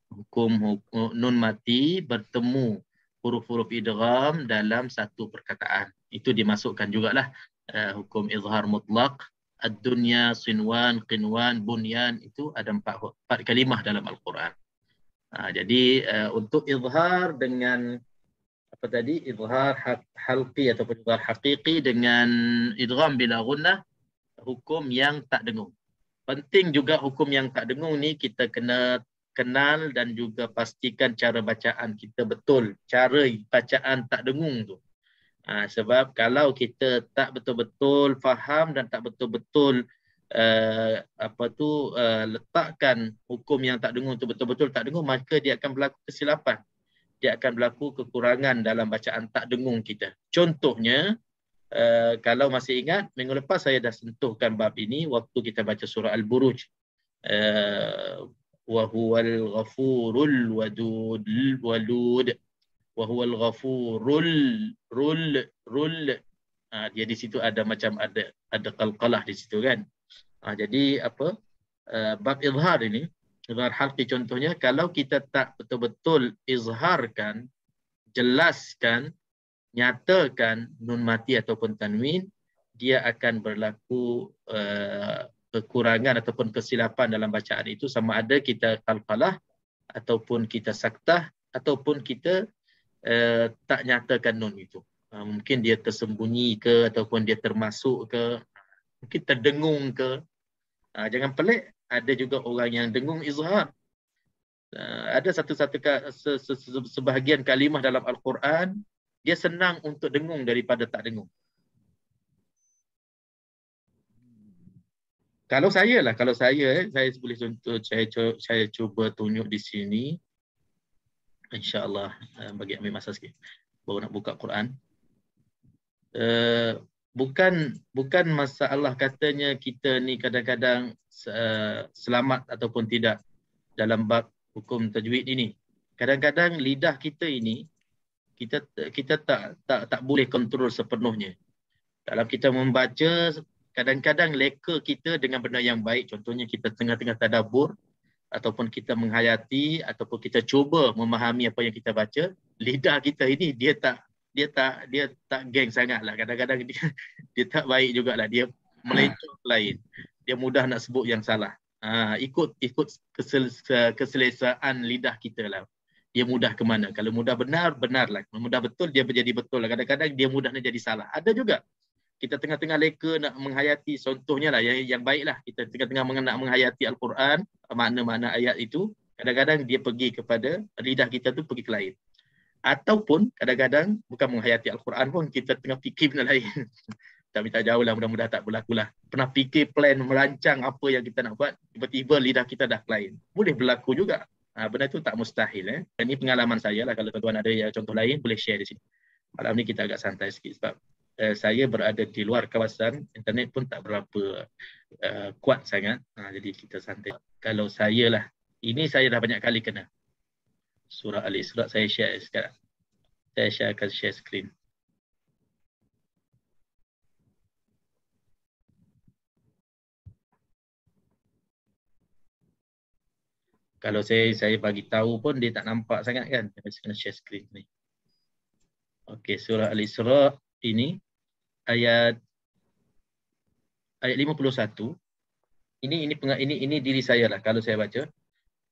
Hukum nun mati bertemu huruf-huruf idgham dalam satu perkataan. Itu dimasukkan jugalah hukum izhar mutlaq. Ad-dunya, sinwan, qinwan, bunyan, itu ada 4 kalimah dalam Al-Quran. Jadi untuk izhar dengan apa tadi, izhar halqi ataupun izhar haqiqi dengan idgham bila gunnah, hukum yang tak dengung. Penting juga hukum yang tak dengung ni kita kena kenal dan juga pastikan cara bacaan kita betul. Cara bacaan tak dengung tu. Sebab kalau kita tak betul-betul faham dan tak betul-betul letakkan hukum yang tak dengung itu betul-betul tak dengung, maka dia akan berlaku kesilapan. Dia akan berlaku kekurangan dalam bacaan tak dengung kita. Contohnya, kalau masih ingat, minggu lepas saya dah sentuhkan bab ini waktu kita baca surah Al-Buruj. Wa huwal ghafurul wadud walud. Wa huwal ghafurul rul. Dia di situ ada macam ada qalqalah di situ kan. Jadi bab izhar ini, izhar halqi contohnya, kalau kita tak betul-betul izharkan, jelaskan, nyatakan nun mati ataupun tanwin, dia akan berlaku kekurangan ataupun kesilapan dalam bacaan itu, sama ada kita qalqalah ataupun kita saktah ataupun kita tak nyatakan nun itu. Mungkin dia tersembunyi ke ataupun dia termasuk ke, mungkin terdengung ke. Jangan pelik, ada juga orang yang dengung izhar. Ada sebahagian kalimah dalam Al-Quran, dia senang untuk dengung daripada tak dengung. Kalau saya boleh contoh, saya cuba tunjuk di sini. InsyaAllah, bagi ambil masa sikit. Baru nak buka Quran. Bukan masalah katanya kita ni kadang-kadang selamat ataupun tidak dalam bab hukum tajwid ini. Kadang-kadang lidah kita ini kita tak boleh kontrol sepenuhnya. Dalam kita membaca, kadang-kadang leka kita dengan benda yang baik. Contohnya kita tengah-tengah tadabbur ataupun kita menghayati ataupun kita cuba memahami apa yang kita baca, lidah kita ini dia tak geng sangatlah. Kadang-kadang dia tak baik jugalah, dia melencong lain. Dia mudah nak sebut yang salah. Ikut keselesaan lidah kita lah. Dia mudah ke mana? Kalau mudah benarlah. Mudah betul, dia menjadi betul lah. Kadang-kadang dia mudah nak jadi salah. Ada juga kita tengah-tengah leka nak menghayati, contohnya lah yang baiklah, kita tengah-tengah nak menghayati Al-Quran, makna-makna ayat itu, kadang-kadang dia pergi kepada lidah kita tu pergi ke lain. Ataupun kadang-kadang bukan menghayati Al-Quran pun, kita tengah fikir benda lain. Tapi tak jauh lah, mudah-mudahan tak berlaku lah. Pernah fikir, plan, merancang apa yang kita nak buat, tiba-tiba lidah kita dah lain. Boleh berlaku juga. Benda itu tak mustahil. Ini pengalaman saya lah. Kalau tuan-tuan ada contoh lain, boleh share di sini. Malam ni kita agak santai sikit sebab saya berada di luar kawasan, internet pun tak berapa kuat sangat. Jadi kita santai. Kalau saya lah, ini saya dah banyak kali kena. Surah Al-Isra saya share sekarang. Saya akan share screen. Kalau saya bagi tahu pun dia tak nampak sangat kan. Saya kena share screen ni. Okey, surah Al-Isra ini ayat 51. Ini diri saya lah kalau saya baca.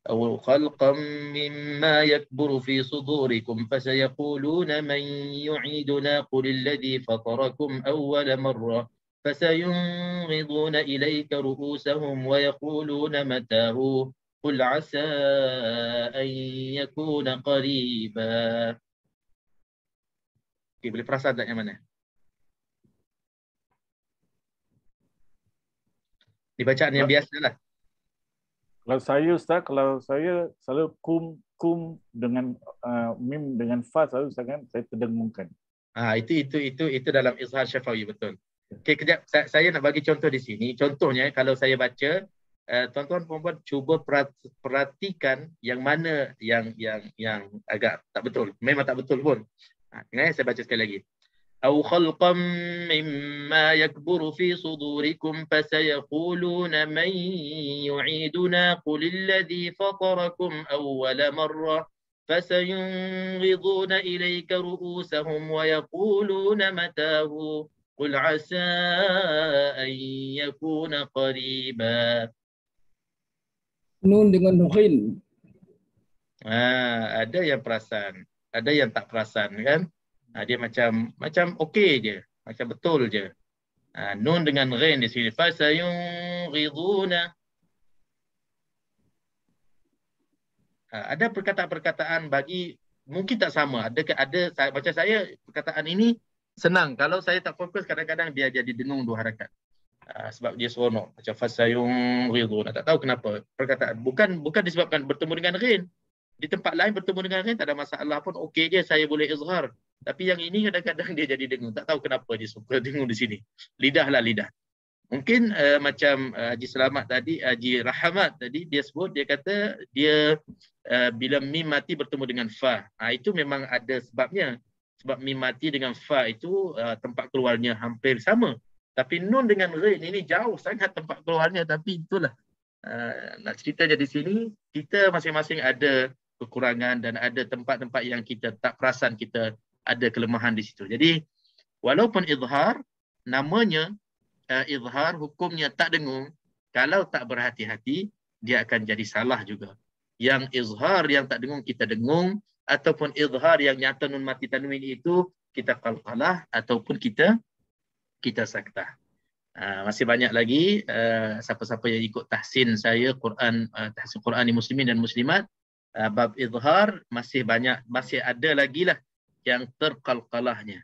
أو خلقا مما يكبر في صدوركم فسيقولون من يعيدنا قل الذي فطركم أول مرة فسينغضون إليك رؤوسهم ويقولون متاه قل عسى أن يكون قريبا. Okay, boleh perasan tak yang mana? Dibacaan yang biasa lah. Kalau saya Ustaz, selalu kum dengan mim dengan fa selalu saya terdengungkan. Itu dalam izhar syafawi, betul. Okey, kejap saya nak bagi contoh di sini. Contohnya kalau saya baca, tuan-tuan perempuan cuba perhatikan yang mana yang agak tak betul. Memang tak betul pun. Dengar saya baca sekali lagi. أو خلقا مما يكبر في صدوركم فسيقولون من يعيدنا قل الذي فطركم أول مرة فسينغضون إليك رؤوسهم ويقولون متاه قل عسى أن يكون قريبا. Nun dengan ghin. Ada yang perasan, ada yang tak perasan kan? Dia macam okey je, macam betul je. Nun dengan ghain di sini. Fasayunghiduna. Ada perkataan-perkataan bagi mungkin tak sama. Ada macam saya perkataan ini senang. Kalau saya tak fokus kadang-kadang dia jadi dengung dua harakat. Sebab dia seronok macam fasayunghiduna. Tak tahu kenapa perkataan bukan disebabkan bertemu dengan ghin. Di tempat lain bertemu dengan ghin tak ada masalah pun, okey je, saya boleh izhar. Tapi yang ini kadang-kadang dia jadi dengung. Tak tahu kenapa dia suka dengung di sini. Lidah lah lidah. Mungkin macam Haji Selamat tadi, Haji Rahmat tadi dia sebut, dia kata dia bila mim mati bertemu dengan fa. Itu memang ada sebabnya. Sebab mim mati dengan fa itu tempat keluarnya hampir sama. Tapi nun dengan ghin ini jauh sangat tempat keluarnya. Tapi itulah nak cerita di sini, kita masing-masing ada kekurangan dan ada tempat-tempat yang kita tak perasan kita ada kelemahan di situ. Jadi walaupun izhar, namanya izhar, hukumnya tak dengung, kalau tak berhati-hati dia akan jadi salah juga. Yang izhar yang tak dengung kita dengung, ataupun izhar yang nyata nun mati tanwin itu kita qalqalah ataupun kita saktah. Masih banyak lagi siapa-siapa yang ikut tahsin saya Quran, tahsin Quran di muslimin dan muslimat, bab izhar masih banyak, masih ada lagi lah yang terqalqalahnya.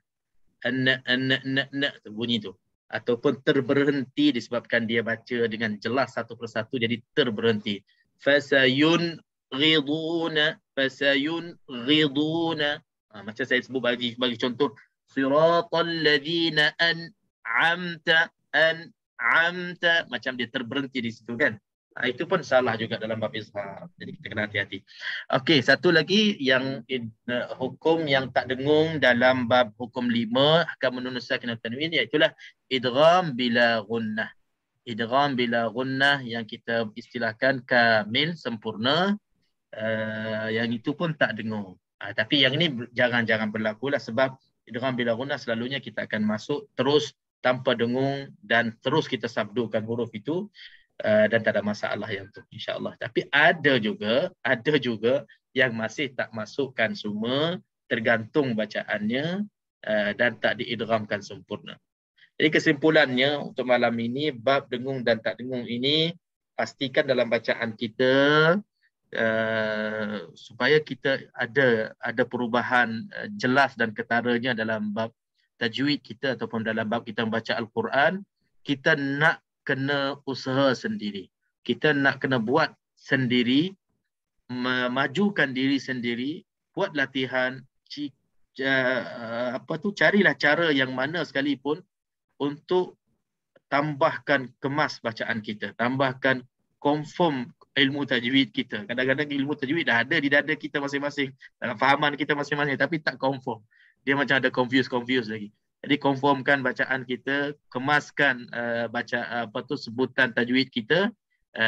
An-na bunyi tu, ataupun terberhenti disebabkan dia baca dengan jelas satu persatu jadi terberhenti. Fasayunghiduna, macam saya sebut bagi contoh, siratal ladzina an'amta, macam dia terberhenti di situ kan. Itu pun salah juga dalam bab izhar. Jadi kita kena hati-hati. Okey, satu lagi yang hukum yang tak dengung dalam bab hukum 5 akan menunuskan tanwin, iaitulah idgham bila gunnah. Idgham bila gunnah yang kita istilahkan kamil, sempurna, yang itu pun tak dengung. Tapi yang ini jangan berlaku lah, sebab idgham bila gunnah selalunya kita akan masuk terus tanpa dengung dan terus kita sabdukan huruf itu. Dan tak ada masalah yang tu, insya-Allah. Tapi ada juga yang masih tak masukkan semua, tergantung bacaannya dan tak diidghamkan sempurna. Jadi kesimpulannya untuk malam ini, bab dengung dan tak dengung ini pastikan dalam bacaan kita supaya kita ada perubahan jelas dan ketaranya dalam bab tajwid kita ataupun dalam bab kita membaca Al-Quran. Kita nak kena usaha sendiri. Kita nak kena buat sendiri, memajukan diri sendiri, buat latihan, carilah cara yang mana sekalipun untuk tambahkan kemas bacaan kita, tambahkan confirm ilmu tajwid kita. Kadang-kadang ilmu tajwid dah ada di dada kita masing-masing, dalam fahaman kita masing-masing, tapi tak confirm. Dia macam ada confuse lagi. Jadi confirmkan bacaan kita, kemaskan sebutan tajwid kita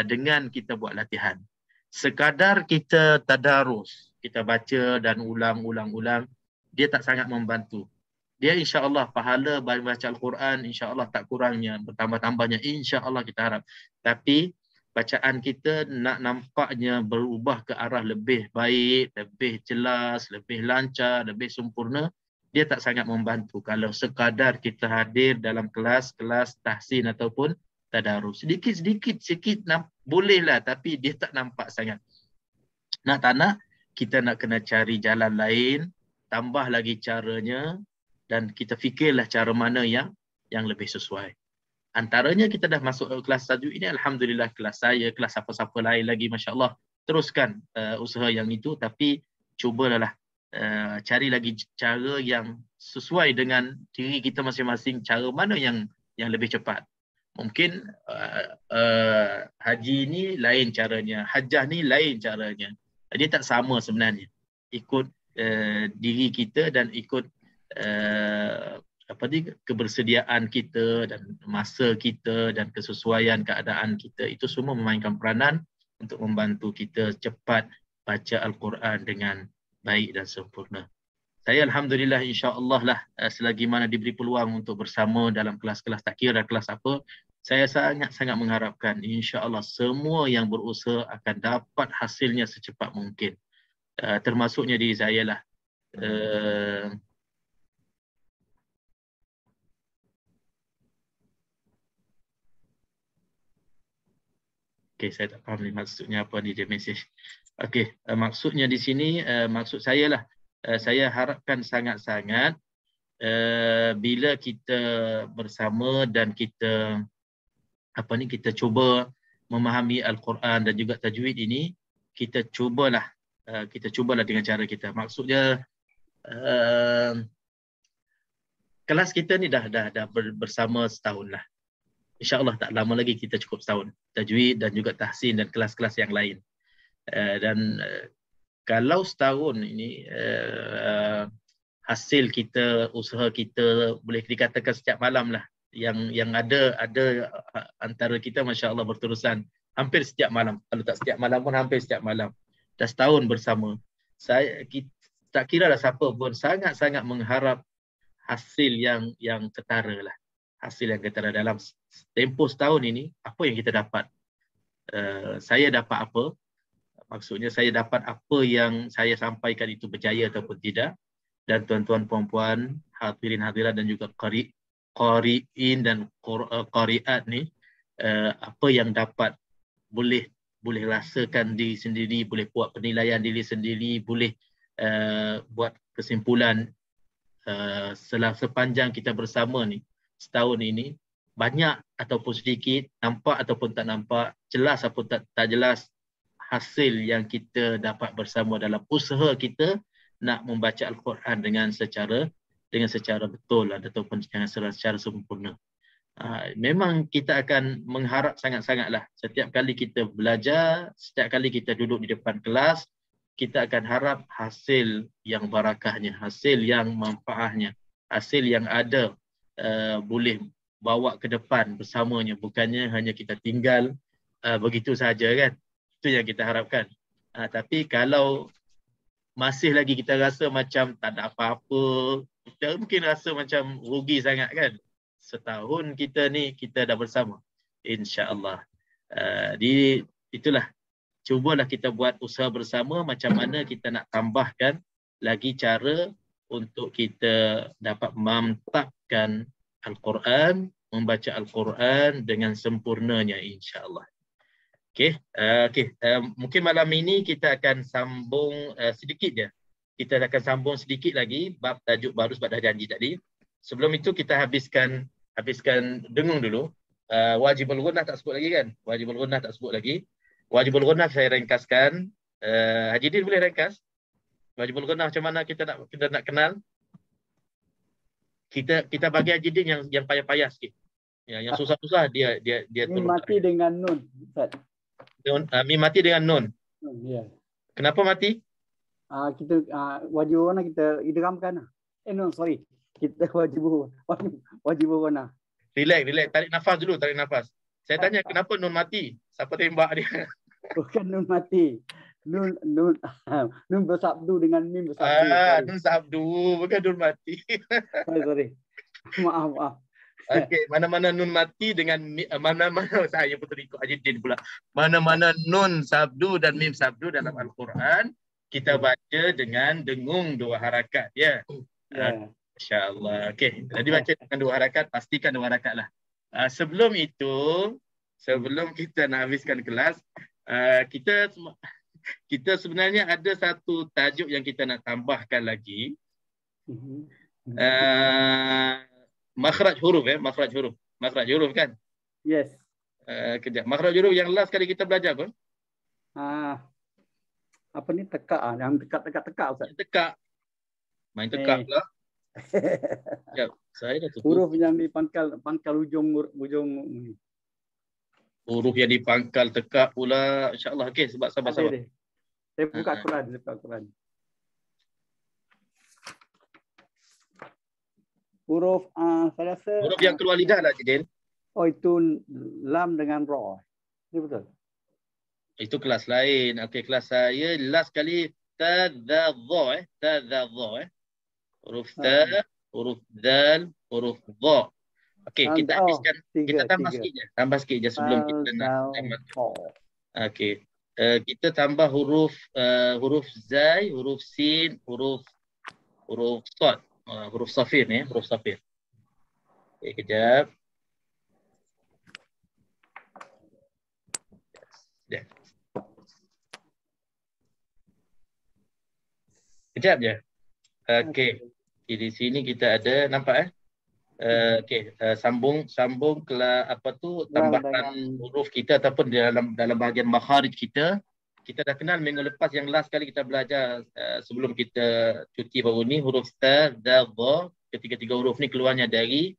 dengan kita buat latihan. Sekadar kita tadarus, kita baca dan ulang, dia tak sangat membantu. Dia insya-Allah pahala baca Al-Quran insya-Allah tak kurangnya, bertambah-tambahnya insya-Allah kita harap. Tapi bacaan kita nak nampaknya berubah ke arah lebih baik, lebih jelas, lebih lancar, lebih sempurna, dia tak sangat membantu kalau sekadar kita hadir dalam kelas-kelas tahsin ataupun tadarus. Sikit bolehlah, tapi dia tak nampak sangat. Nak tak nak, kita nak kena cari jalan lain, tambah lagi caranya, dan kita fikirlah cara mana yang lebih sesuai. Antaranya kita dah masuk kelas tajwid ini, alhamdulillah, kelas saya, kelas siapa-siapa lain lagi, masya-Allah, teruskan usaha yang itu, tapi cubalah cari lagi cara yang sesuai dengan diri kita masing-masing, cara mana yang lebih cepat. Mungkin haji ni lain caranya, hajjah ni lain caranya. Dia tak sama sebenarnya. Ikut diri kita dan ikut kebersediaan kita dan masa kita dan kesesuaian keadaan kita, itu semua memainkan peranan untuk membantu kita cepat baca Al-Quran dengan baik dan sempurna. Saya alhamdulillah insya-Allah lah selagi mana diberi peluang untuk bersama dalam kelas-kelas tak kira kelas apa, saya sangat mengharapkan insya-Allah semua yang berusaha akan dapat hasilnya secepat mungkin. Termasuknya diri saya lah. Okey, saya tak faham ni maksudnya apa ni dia mesej. Okey, maksudnya di sini maksud saya lah, saya harapkan sangat-sangat bila kita bersama dan kita kita cuba memahami Al-Quran dan juga tajwid ini, kita cubalah dengan cara kita. Maksudnya kelas kita ni dah bersama setahun lah. InsyaAllah tak lama lagi kita cukup setahun. Tajwid dan juga tahsin dan kelas-kelas yang lain. Kalau setahun ini hasil kita, usaha kita boleh dikatakan setiap malam lah. Yang ada antara kita masya-Allah berterusan hampir setiap malam. Kalau tak setiap malam pun hampir setiap malam. Dah setahun bersama. Tak kira lah siapa pun sangat-sangat mengharap hasil yang ketara lah. Hasil yang ketara dalam tempoh setahun ini, apa yang kita dapat? Saya dapat apa? Maksudnya saya dapat apa yang saya sampaikan itu berjaya ataupun tidak. Dan tuan-tuan puan-puan, hadirin hadirat dan juga qari'in dan qari'at ni, apa yang dapat boleh rasakan diri sendiri, boleh buat penilaian diri sendiri, boleh buat kesimpulan sepanjang kita bersama ni setahun ini, banyak ataupun sedikit, nampak ataupun tak nampak, jelas ataupun tak jelas, hasil yang kita dapat bersama dalam usaha kita nak membaca Al-Quran dengan secara betul ataupun dengan secara sempurna. Memang kita akan mengharap sangat-sangatlah setiap kali kita belajar, setiap kali kita duduk di depan kelas, kita akan harap hasil yang barakahnya, hasil yang manfaatnya, hasil yang ada boleh bawa ke depan bersamanya, bukannya hanya kita tinggal begitu saja kan. Itu yang kita harapkan. Tapi kalau masih lagi kita rasa macam tak ada apa-apa, kita mungkin rasa macam rugi sangat kan. Setahun kita dah bersama, insya-Allah. Itulah, cubalah kita buat usaha bersama macam mana kita nak tambahkan lagi cara untuk kita dapat memantapkan Al-Quran, membaca Al-Quran dengan sempurnanya, insya-Allah. Okey, mungkin malam ini kita akan sambung sedikit je. Kita akan sambung sedikit lagi bab tajuk baru sebab dah janji tadi. Sebelum itu kita habiskan dengung dulu. Wajibul Ghunnah tak sebut lagi kan? Wajibul Ghunnah tak sebut lagi. Wajibul Ghunnah saya ringkaskan. Haji Din boleh ringkas? Wajibul Ghunnah macam mana kita nak kenal? Kita bagi Haji Din yang payah-payah sikit. Yang susah-susah dia Mim mati dengan nun, Ustaz. Mim mati dengan nun. Ya. Kenapa mati? Kita wajib warna kita idramkan. Sorry. Kita wajib warna. Relax, tarik nafas dulu, tarik nafas. Saya tanya kenapa nun mati? Siapa tembak dia? Bukan nun mati. Nun bersabdu dengan mim bersabdu. Nun sabdu, bukan nun mati. Sorry. Maaf. Okey, mana-mana nun mati dengan mana-mana saya pun terikut Haji Din pula. Mana-mana nun sabdu dan mim sabdu dalam Al-Quran kita baca dengan dengung 2 harakat ya. Insya-Allah. Okey, jadi baca dengan 2 harakat, pastikan 2 harakat lah. Sebelum itu, sebelum kita nak habiskan kelas, kita sebenarnya ada satu tajuk yang kita nak tambahkan lagi. Makhraj huruf makhraj huruf kan? Yes. Kejap. Makhraj huruf yang last kali kita belajar apa? Apa ni tekak yang tekak Ustaz. Tekak. Main tekak pula. Ya, saya dah tutup. Huruf yang di pangkal ujung ni. Huruf yang dipangkal tekak pula, insya-Allah. Okey, sabar. Saya buka Quran. Huruf saya rasa huruf yang keluar lidah lah, Jidin. Oh, itu lam dengan ra. Ini betul. Itu kelas lain. Okey, kelas saya last kali tadadha huruf ta, huruf dal, huruf dha. Okey, kita habiskan, kita tambah sikit je sebelum kita nak tamat. Okey. Kita tambah huruf zai, huruf sin, huruf sad. Huruf safir ni, huruf safir. Okey, kejap. Kejap je. Okey. Di sini kita ada, nampak Sambung ke tambahan huruf kita ataupun dalam bahagian makharij kita. Kita dah kenal minggu lepas, yang last kali kita belajar sebelum kita cuti baru ni, huruf ta, dha, dha. Ketiga-tiga huruf ni keluarnya dari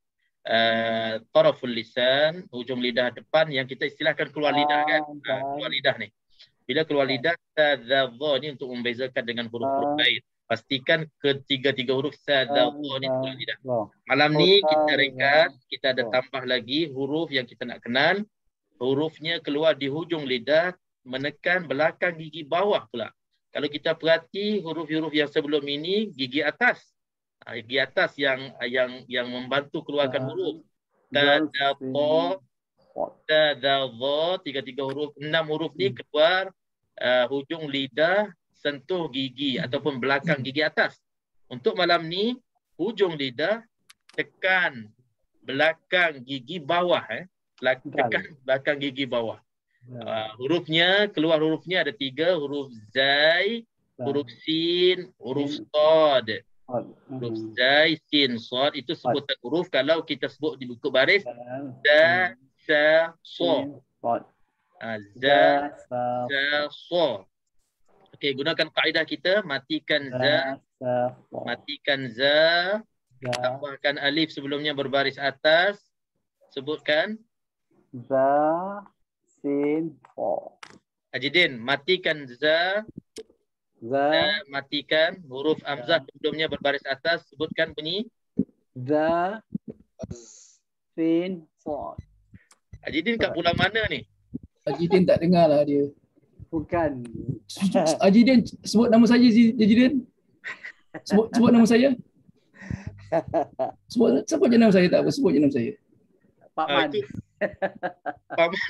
taraful lisan, hujung lidah depan, yang kita istilahkan keluar lidah kan. Keluar lidah ni. Bila keluar lidah, ta, dha, dha ni untuk membezakan dengan huruf-huruf lain. Pastikan ketiga-tiga huruf ta, dha, dha ni keluar lidah. Malam ni kita ringkas, kita ada tambah lagi huruf yang kita nak kenal. Hurufnya keluar di hujung lidah, menekan belakang gigi bawah pula. Kalau kita perhati huruf-huruf yang sebelum ini, gigi atas. Gigi atas yang membantu keluarkan huruf. Ta, da, ta, ta, da, dha, tiga-tiga huruf, 6 huruf ni keluar hujung lidah sentuh gigi ataupun belakang gigi atas. Untuk malam ni, hujung lidah tekan belakang gigi bawah. Tekan belakang gigi bawah. Keluar hurufnya ada 3, huruf zai, huruf sin, huruf sad. Huruf zai, sin, sad itu sebutan huruf kalau kita sebut di buku baris za, sa, so. Za, sa, so. Okey, gunakan kaedah kita, matikan za, tambahkan alif sebelumnya berbaris atas. Sebutkan za, sin, so. Ajidin, matikan za, matikan huruf hamzah sebelumnya berbaris atas. Sebutkan bunyi za, sin, so. Ajidin kat pulau mana ni? Ajidin tak dengar lah dia. Bukan. Ajidin, sebut nama saya Ajidin. Sebut nama saya. Sebut je nama saya, tak apa. Sebut je nama saya. Pak Man. Pak Man.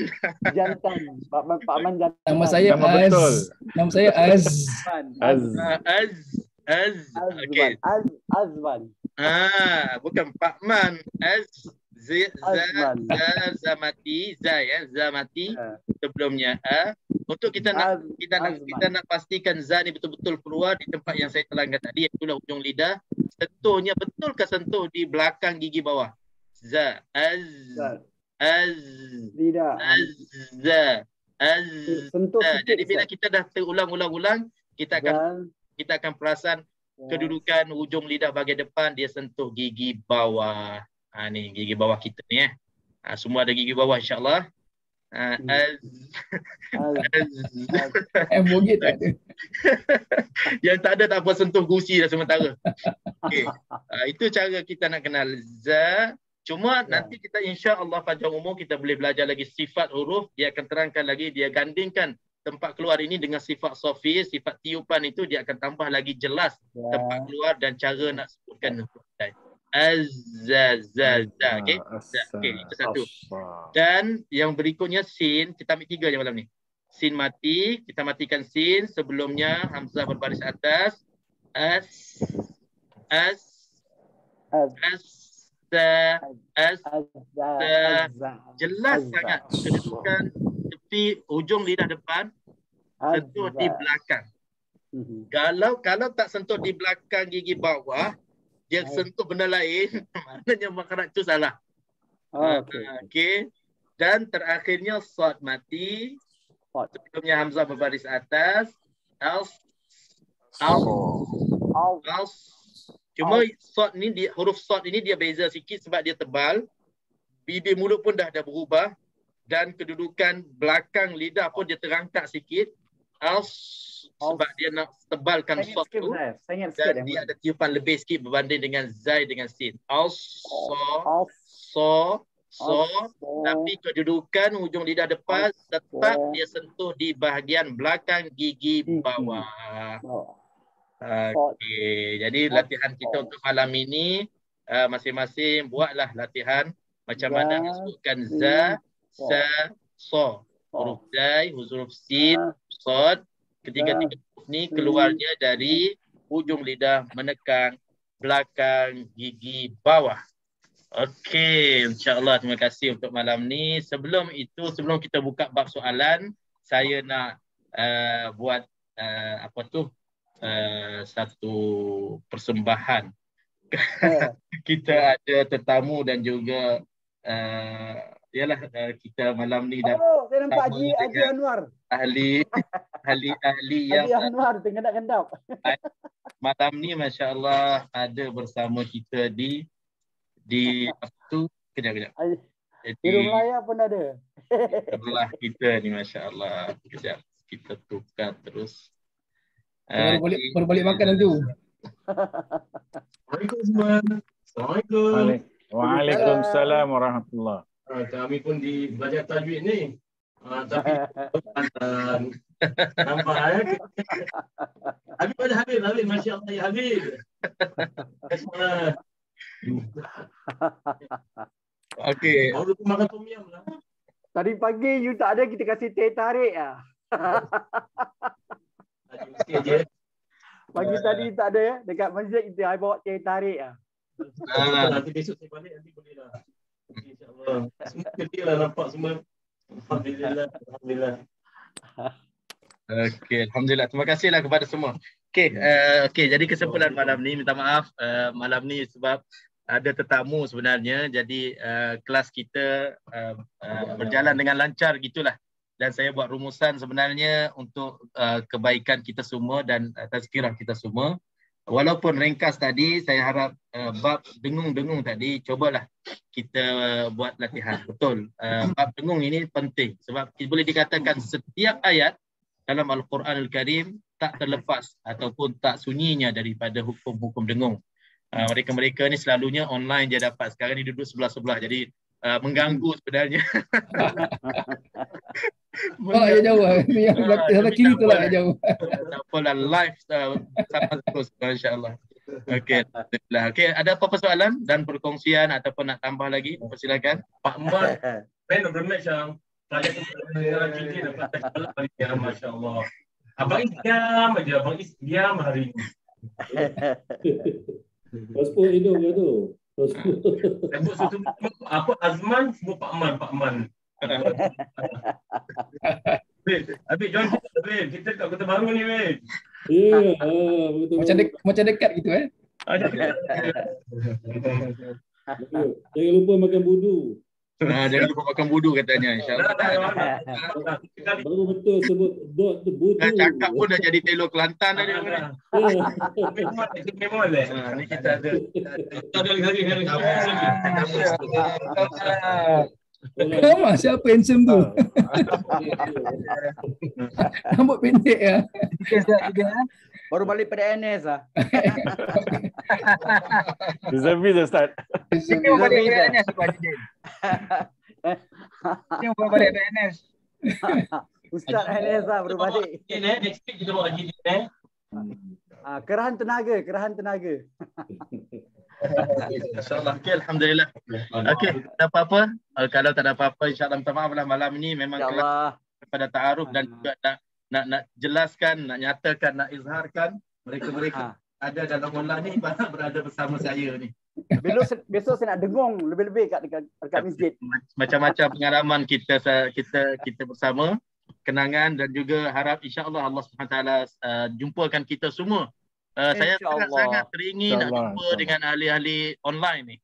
Jantan. Pak Man jantan. Nama saya Nama Az. betul. Nama saya Az. Okey. Azman. Bukan Pak Man. Azman. Zamati, Zamati sebelumnya untuk kita nak pastikan za ni betul-betul keluar di tempat yang saya terangkan tadi, iaitu hujung lidah. Sentuhnya betulkah sentuh di belakang gigi bawah? Za, Lidah. Sentuh sikit. Jadi bila kita dah terulang-ulang, kita akan perasan kedudukan hujung lidah bahagian depan dia sentuh gigi bawah. Ni gigi bawah kita ni semua ada gigi bawah insya-Allah. Bogit tak ada. Yang tak ada tak apa, sentuh gusi dah sementara. Okay. Itu cara kita nak kenal za. Cuma nanti kita insya-Allah pada umum kita boleh belajar lagi sifat huruf. Dia akan terangkan lagi, dia gandingkan tempat keluar ini dengan sifat sofi, sifat tiupan itu dia akan tambah lagi jelas tempat keluar dan cara nak sebutkan huruf. Okay, itu satu. Dan yang berikutnya sin, kita ambil 3 je malam ni. Sin mati, kita matikan sin, sebelumnya hamzah berbaris atas. Jelas sangat kedudukan tepi hujung lidah depan sentuh di belakang. Kalau tak sentuh di belakang gigi bawah, dia sentuh benda lain, maknanya makhraj tu salah. Okey. Dan terakhirnya sad mati. Sebelumnya hamzah berbaris atas. Cuma sad ni huruf sad ini dia beza sikit sebab dia tebal. Bibir mulut pun dah berubah dan kedudukan belakang lidah pun dia terangkat sikit. Sebab dia nak tebalkan sad tu dan dia ada tiupan lebih sikit berbanding dengan zai dengan sin. Tapi kedudukan hujung lidah depan tetap dia sentuh di bahagian belakang gigi bawah. Okey, jadi latihan kita untuk malam ini masing-masing buatlah latihan macam mana sebutkan za, sa, so. Huruf zai, huruf sin, sad, ketiga-tiga huruf ni keluarnya dari hujung lidah menekan belakang gigi bawah. Okey, insya-Allah terima kasih untuk malam ni. Sebelum kita buka bab soalan, saya nak buat satu persembahan kita ada tetamu dan juga kita malam ni dah Oh, saya nampak bersama Haji dengan Anwar. ahli yang Haji Anwar tengah-gendap. malam ni masya-Allah ada bersama kita di apa tu kejap. Di Jadi Rumlaya pun ada. sebelah kita ni masya-Allah. Kejap kita tukar terus. Baru balik makan tu. Assalamualaikum semua. Assalamualaikum. Waalaikumsalam warahmatullahi. Kami pun di belajar tajwid ni. Tapi nampak Habib ada Habib. Masya Allah ya Habib. Okey. Baru tu makan tom yum lah. Tadi pagi you tak ada, kita kasih teh tarik ah. Mesti aja. Pagi tadi tak ada ya. Dekat masjid kita bawa teh tarik ah. Nanti besok saya balik nanti boleh lah. InsyaAllah. Semua kecil lah nampak semua. Alhamdulillah. Okey, alhamdulillah. Terima kasihlah kepada semua. Okey, jadi kesimpulan malam ni, minta maaf malam ni sebab ada tetamu sebenarnya. Jadi kelas kita berjalan dengan lancar gitulah. Dan saya buat rumusan sebenarnya untuk kebaikan kita semua dan tazkirah kita semua. Walaupun ringkas tadi, saya harap bab dengung-dengung tadi cobalah kita buat latihan. Betul. Bab dengung ini penting sebab boleh dikatakan setiap ayat dalam Al-Quran Al-Karim tak terlepas ataupun tak sunyinya daripada hukum-hukum dengung. Mereka-mereka ni selalunya online je dapat. Sekarang ni duduk sebelah-sebelah. Jadi mengganggu sebenarnya. Tolak je jauh. Yang belakang kiri tolak je jauh. Tak apalah, live sama terus insya-Allah. Okey, alhamdulillah. Okey, ada apa-apa soalan dan perkongsian ataupun nak tambah lagi? Persilakan. Pak Man, man of the match yang pelajar negara kita dapat kalah hari ini, masya-Allah. Abang Is diam aja, Abang Is diam hari ini. Paspor hidung ke tu? Sebut satu apa Azman, sebut Pak Man. Habis join kita, Habib. Kita kat Kota Baru ni, Habib. Ya, betul. Macam dekat gitu Jangan lupa makan budu. Jangan lupa makan budu katanya insya-Allah. Baru betul sebut dot tu budu. Cakap pun dah jadi telur Kelantan dah dia. Memang ni kita ada. Ada lagi. Lama siapa handsome tu? Rambut pendek ya. Baru balik pada NS lah. Reservis dah start. Ini balik PNS Pak Jidin. Ini balik PNS. Ustaz NS lah baru balik. Next week kita bawa Haji Din. Kerahan tenaga. InsyaAllah. Okay, alhamdulillah. Okey, tak apa-apa. Kalau tak ada apa-apa, insyaAllah minta maaf lah malam ni memang kelas pada ta'aruf dan juga nak jelaskan, nak nyatakan, nak izharkan mereka-mereka ada dalam online ni berada bersama saya ni. Besok saya nak dengung lebih-lebih dekat masjid. Macam-macam pengalaman kita bersama, kenangan dan juga harap insya-Allah Allah SWT jumpakan kita semua. Saya sangat teringin nak jumpa dengan ahli-ahli online ni.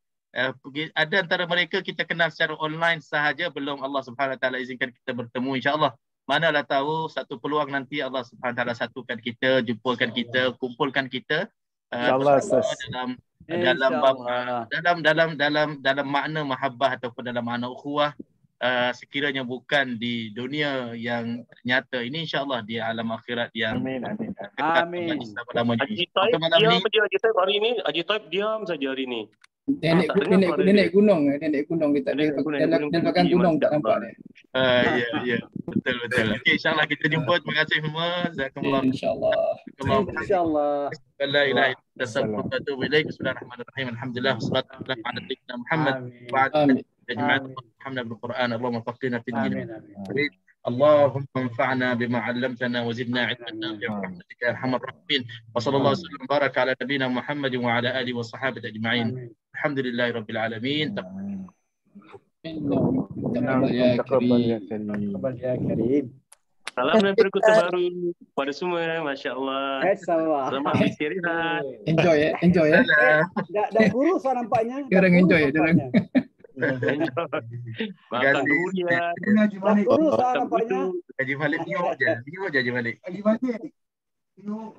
Ada antara mereka kita kenal secara online sahaja, belum Allah SWT izinkan kita bertemu insya-Allah. Manalah tahu satu peluang nanti Allah SWT satukan kita, jumpakan kita, kumpulkan kita dalam makna mahabbah ataupun dalam makna ukhuwah, sekiranya bukan di dunia yang nyata ini, insya-Allah di alam akhirat yang amin. Haji Taib diam saja hari ini. Haji Taib diam saja hari ini. Dia naik gunung dia tak ada dalam belakang gunung tak nampak dia. Ya betul. Okey, insya-Allah kita jumpa. Terima kasih semua. Jazakumullah. Insyaallah. La ilaha illallah wa atubu ilaik. Bismillahirrahmanirrahim. Alhamdulillah wassalatu wassalamu ala nabiyyina Muhammad wa ala alihi ajma'in. Alhamdulillah bil Quran. Allahumma faqihna fid din. اللهم انفعنا بما علمتنا وزدنا علما برحمتك يا ارحم الراحمين وصلى الله وسلم وبارك على نبينا محمد وعلى اله وصحبه اجمعين الحمد لله رب العالمين. تقبل يا كريم. Salam dan perkutu baru pada semua, Masya Allah. Sama. Selamat beristirahat. Enjoy ya, enjoy ya. Dah kurus lah nampaknya. Orang enjoy ya, orang. Makan durian. Dah kurus lah nampaknya. Haji Malik tengok je. Tengok je Haji Malik. Haji Malik. Tengok